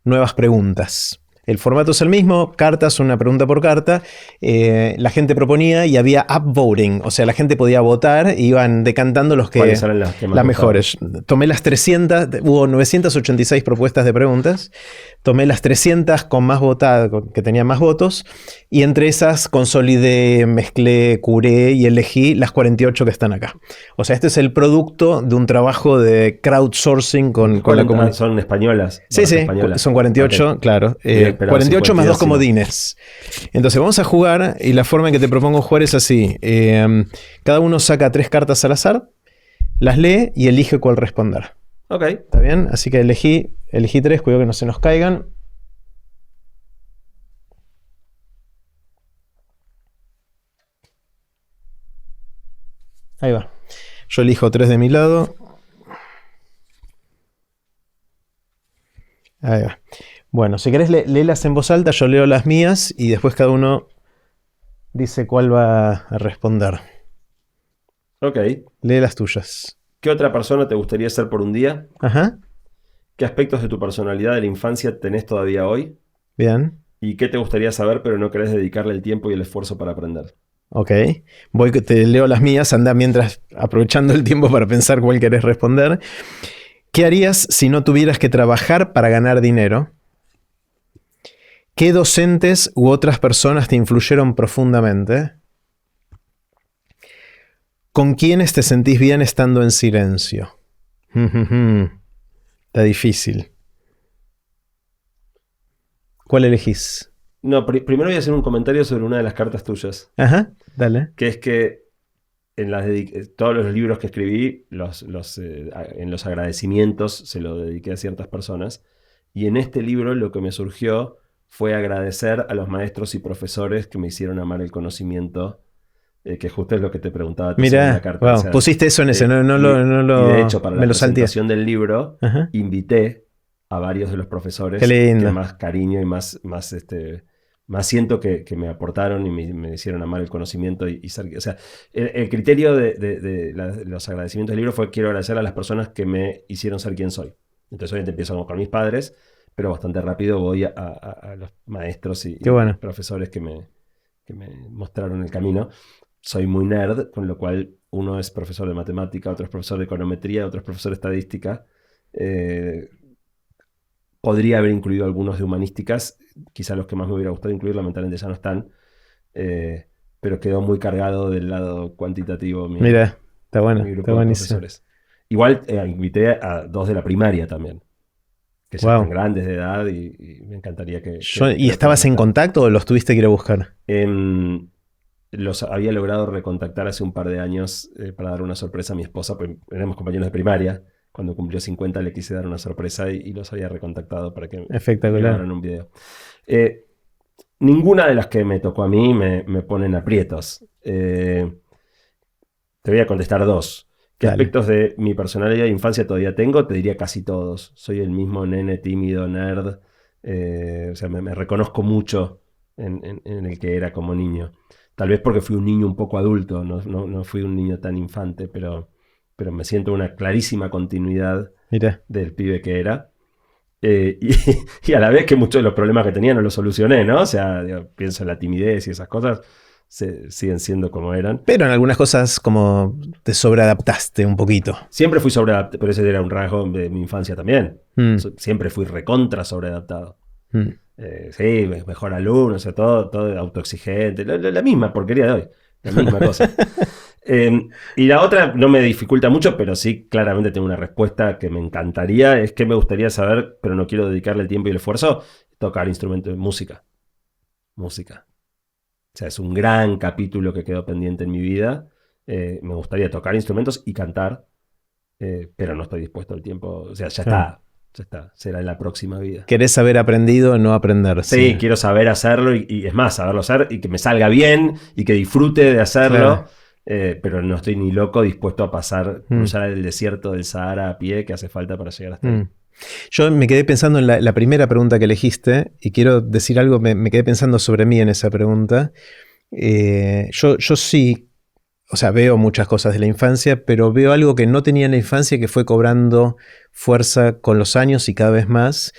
nuevas preguntas. El formato es el mismo, cartas, una pregunta por carta. La gente proponía y había upvoting, o sea, la gente podía votar e iban decantando los que ¿Cuáles eran las que más las mejores. Tomé las 300, hubo 986 propuestas de preguntas. Tomé las 300 con más votadas, que tenían más votos, y entre esas consolidé, mezclé, curé y elegí las 48 que están acá. O sea, este es el producto de un trabajo de crowdsourcing con la comunidad. Son españolas. Sí, españolas. son 48, Ok. claro. Bien, pero 48 más 2 52, comodines. Entonces vamos a jugar y la forma en que te propongo jugar es así. Cada uno saca 3 cartas al azar, las lee y elige cuál responder. Ok. ¿Está bien? Así que elegí 3, cuidado que no se nos caigan. Ahí va. Yo elijo 3 de mi lado. Ahí va. Bueno, si querés léelas en voz alta, yo leo las mías y después cada uno dice cuál va a responder. Ok. Lee las tuyas. ¿Qué otra persona te gustaría ser por un día? Ajá. ¿Qué aspectos de tu personalidad de la infancia tenés todavía hoy? Bien. ¿Y qué te gustaría saber pero no querés dedicarle el tiempo y el esfuerzo para aprender? Ok. Te leo las mías, anda mientras aprovechando el tiempo para pensar cuál querés responder. ¿Qué harías si no tuvieras que trabajar para ganar dinero? ¿Qué docentes u otras personas te influyeron profundamente? ¿Con quiénes te sentís bien estando en silencio? Está difícil. ¿Cuál elegís? No, primero voy a hacer un comentario sobre una de las cartas tuyas. Ajá, dale. Que es que en todos los libros que escribí, en los agradecimientos se lo dediqué a ciertas personas. Y en este libro lo que me surgió fue agradecer a los maestros y profesores que me hicieron amar el conocimiento, que justo es lo que te preguntaba en Mirá, la carta. wow, O sea, pusiste eso en ese, y de hecho, para me la lo salté. presentación del libro, Ajá. invité a varios de los profesores Qué lindo. que más cariño y más siento que me aportaron y me hicieron amar el conocimiento y ser... O sea, el criterio de los agradecimientos del libro fue: quiero agradecer a las personas que me hicieron ser quien soy. Entonces obviamente empiezo con mis padres, pero bastante rápido voy a los maestros y bueno. profesores que me mostraron el camino. Soy muy nerd, con lo cual uno es profesor de matemática, otro es profesor de econometría, otro es profesor de estadística. Podría haber incluido algunos de humanísticas, quizá los que más me hubiera gustado incluir, lamentablemente ya no están, pero quedó muy cargado del lado cuantitativo. Mira, está bueno, mi grupo está de buenísimo. profesores. Igual invité a 2 de la primaria también, que ya están grandes de edad y me encantaría que... ¿Y estabas en contacto o los tuviste que ir a buscar? Los había logrado recontactar hace un par de años para dar una sorpresa a mi esposa, pues éramos compañeros de primaria. Cuando cumplió 50 le quise dar una sorpresa y los había recontactado para que grabaran un video. Ninguna de las que me tocó a mí me ponen aprietos. Te voy a contestar 2. ¿Qué aspectos de mi personalidad de infancia todavía tengo? Te diría casi todos. Soy el mismo nene tímido, nerd. O sea, me reconozco mucho en el que era como niño. Tal vez porque fui un niño un poco adulto, no fui un niño tan infante, pero me siento una clarísima continuidad del pibe que era. Y a la vez que muchos de los problemas que tenía no los solucioné, ¿no? O sea, pienso en la timidez y esas cosas, siguen siendo como eran. Pero en algunas cosas como te sobreadaptaste un poquito. Siempre fui sobreadaptado, pero ese era un rasgo de mi infancia también. Siempre fui recontra sobreadaptado. Sí, mejor alumno, o sea, todo autoexigente. La misma porquería de hoy. La misma cosa. Y la otra no me dificulta mucho, pero sí claramente tengo una respuesta que me encantaría. Es que me gustaría saber, pero no quiero dedicarle el tiempo y el esfuerzo, tocar instrumentos de música. Música. O sea, es un gran capítulo que quedó pendiente en mi vida. Me gustaría tocar instrumentos y cantar, pero no estoy dispuesto al tiempo. O sea, ya está. Será en la próxima vida. Querés haber aprendido, no aprender. Sí, quiero saber hacerlo y es más, saberlo hacer y que me salga bien y que disfrute de hacerlo. Claro. Pero no estoy ni loco dispuesto a cruzar el desierto del Sahara a pie que hace falta para llegar hasta ahí. Yo me quedé pensando en la primera pregunta que elegiste y quiero decir algo, me quedé pensando sobre mí en esa pregunta. Yo sí, o sea, veo muchas cosas de la infancia, pero veo algo que no tenía en la infancia que fue cobrando fuerza con los años y cada vez más.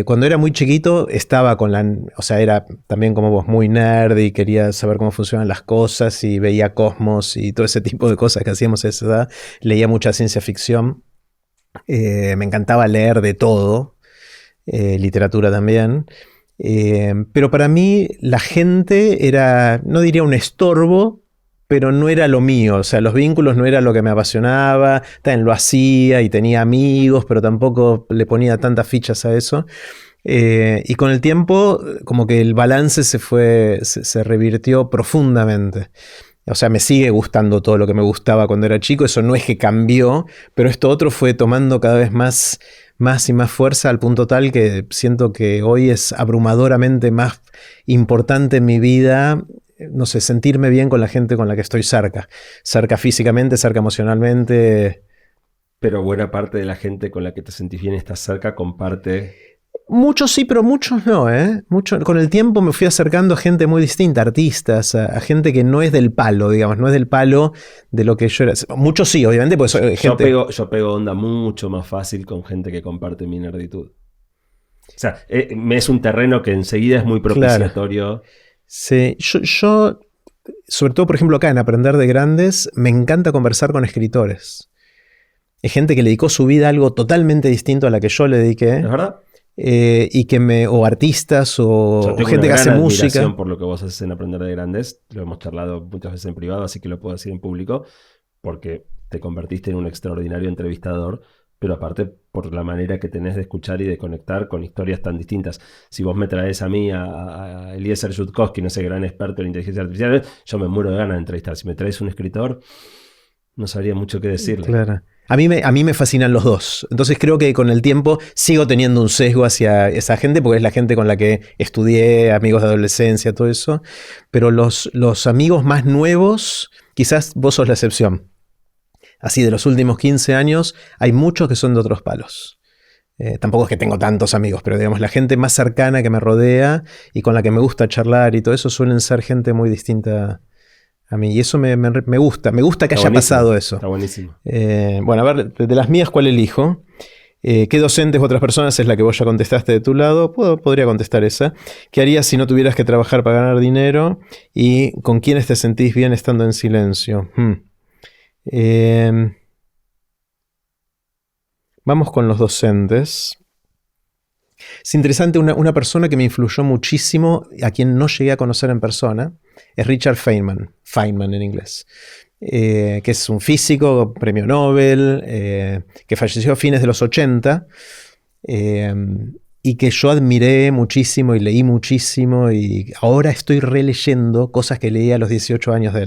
Cuando era muy chiquito estaba o sea, era también como vos muy nerd y quería saber cómo funcionan las cosas y veía Cosmos y todo ese tipo de cosas que hacíamos a esa edad. Leía mucha ciencia ficción. Me encantaba leer de todo, literatura también. Pero para mí la gente era, no diría un estorbo, pero no era lo mío. O sea, los vínculos no era lo que me apasionaba. También lo hacía y tenía amigos, pero tampoco le ponía tantas fichas a eso. Y con el tiempo, como que el balance se revirtió profundamente. O sea, me sigue gustando todo lo que me gustaba cuando era chico. Eso no es que cambió, pero esto otro fue tomando cada vez más y más fuerza al punto tal que siento que hoy es abrumadoramente más importante en mi vida, no sé, sentirme bien con la gente con la que estoy cerca. Cerca físicamente, cerca emocionalmente. Pero buena parte de la gente con la que te sentís bien, estás cerca, comparte... Muchos sí, pero muchos no, ¿eh? Con el tiempo me fui acercando a gente muy distinta, artistas, a gente que no es del palo, digamos, no es del palo de lo que yo era. Muchos sí, obviamente, pues gente... Yo pego onda mucho más fácil con gente que comparte mi nerditud. O sea, es un terreno que enseguida es muy propiciatorio. Claro. Sí, yo, sobre todo, por ejemplo, acá en Aprender de Grandes, me encanta conversar con escritores. Es gente que le dedicó su vida a algo totalmente distinto a la que yo le dediqué. ¿Es verdad? O artistas o gente que hace música. Por lo que vos haces en Aprender de Grandes, lo hemos charlado muchas veces en privado, así que lo puedo decir en público, porque te convertiste en un extraordinario entrevistador, pero aparte por la manera que tenés de escuchar y de conectar con historias tan distintas. Si vos me traes a mí, a Eliezer Yudkowsky, no sé, gran experto en inteligencia artificial, yo me muero de ganas de entrevistar. Si me traes un escritor, no sabría mucho qué decirle. Claro. A mí me fascinan los dos. Entonces creo que con el tiempo sigo teniendo un sesgo hacia esa gente porque es la gente con la que estudié, amigos de adolescencia, todo eso. Pero los amigos más nuevos, quizás vos sos la excepción. Así de los últimos 15 años hay muchos que son de otros palos. Tampoco es que tengo tantos amigos, pero digamos la gente más cercana que me rodea y con la que me gusta charlar y todo eso suelen ser gente muy distinta a mí. Y eso me gusta que haya pasado eso. Está buenísimo. Bueno, a ver, de las mías, ¿cuál elijo? ¿Qué docentes u otras personas es la que vos ya contestaste de tu lado? Podría contestar esa. ¿Qué harías si no tuvieras que trabajar para ganar dinero? ¿Y con quiénes te sentís bien estando en silencio? Vamos con los docentes. Es interesante, una persona que me influyó muchísimo, a quien no llegué a conocer en persona, es Richard Feynman en inglés, que es un físico, premio Nobel, que falleció a fines de los 80, y que yo admiré muchísimo y leí muchísimo, y ahora estoy releyendo cosas que leí a los 18 años de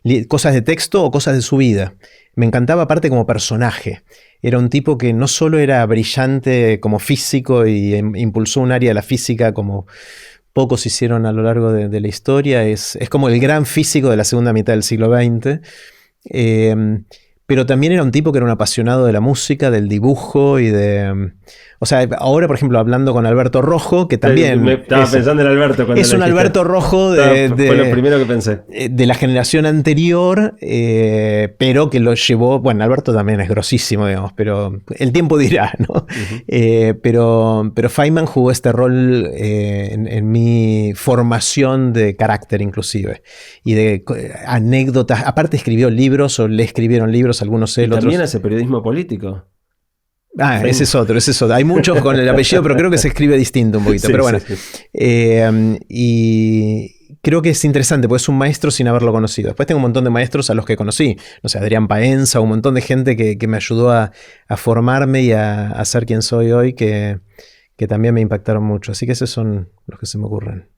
él, cosas de texto o cosas de su vida. Me encantaba aparte como personaje. Era un tipo que no solo era brillante como físico y impulsó un área de la física como pocos hicieron a lo largo de la historia, es como el gran físico de la segunda mitad del siglo XX, pero también era un tipo que era un apasionado de la música, del dibujo y de... O sea, ahora, por ejemplo, hablando con Alberto Rojo, que también... Estaba pensando en Alberto cuando es un Alberto Rojo fue lo primero que pensé. De la generación anterior, pero que lo llevó... Bueno, Alberto también es grosísimo, digamos, pero el tiempo dirá, ¿no? Uh-huh. Pero Feynman jugó este rol en mi formación de carácter, inclusive. Y de anécdotas. Aparte escribió libros, o le escribieron libros, algunos él, otros... También hace periodismo político. Ese es otro. Hay muchos con el apellido, pero creo que se escribe distinto un poquito. Sí, pero bueno. Sí. Y creo que es interesante, porque es un maestro sin haberlo conocido. Después tengo un montón de maestros a los que conocí. No sé, Adrián Paenza, un montón de gente que me ayudó a formarme y a ser quien soy hoy, que también me impactaron mucho. Así que esos son los que se me ocurren.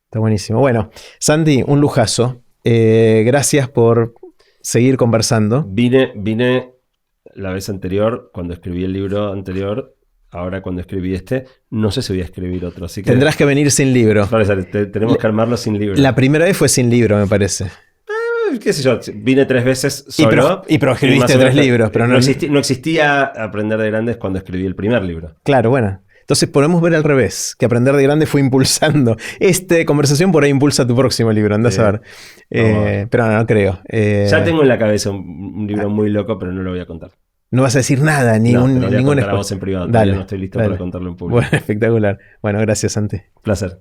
Está buenísimo. Bueno, Santi, un lujazo. Gracias por seguir conversando. Vine la vez anterior, cuando escribí el libro anterior. Ahora cuando escribí este, no sé si voy a escribir otro. Así que tendrás que venir sin libro. Tenemos que armarlo sin libro. La primera vez fue sin libro, me parece. Qué sé yo, vine 3 veces solo. Pero escribiste 3 libros. Pero no existía Aprender de Grandes cuando escribí el primer libro. Claro, bueno. Entonces podemos ver al revés, que Aprender de Grande fue impulsando. Esta conversación por ahí impulsa tu próximo libro, andás a ver. Pero no creo. Ya tengo en la cabeza un libro muy loco, pero no lo voy a contar. No vas a decir nada, ningún voy a contar a vos en privado. Dale, no estoy listo para contarlo en público. Bueno, espectacular. Bueno, gracias, Santi. Placer.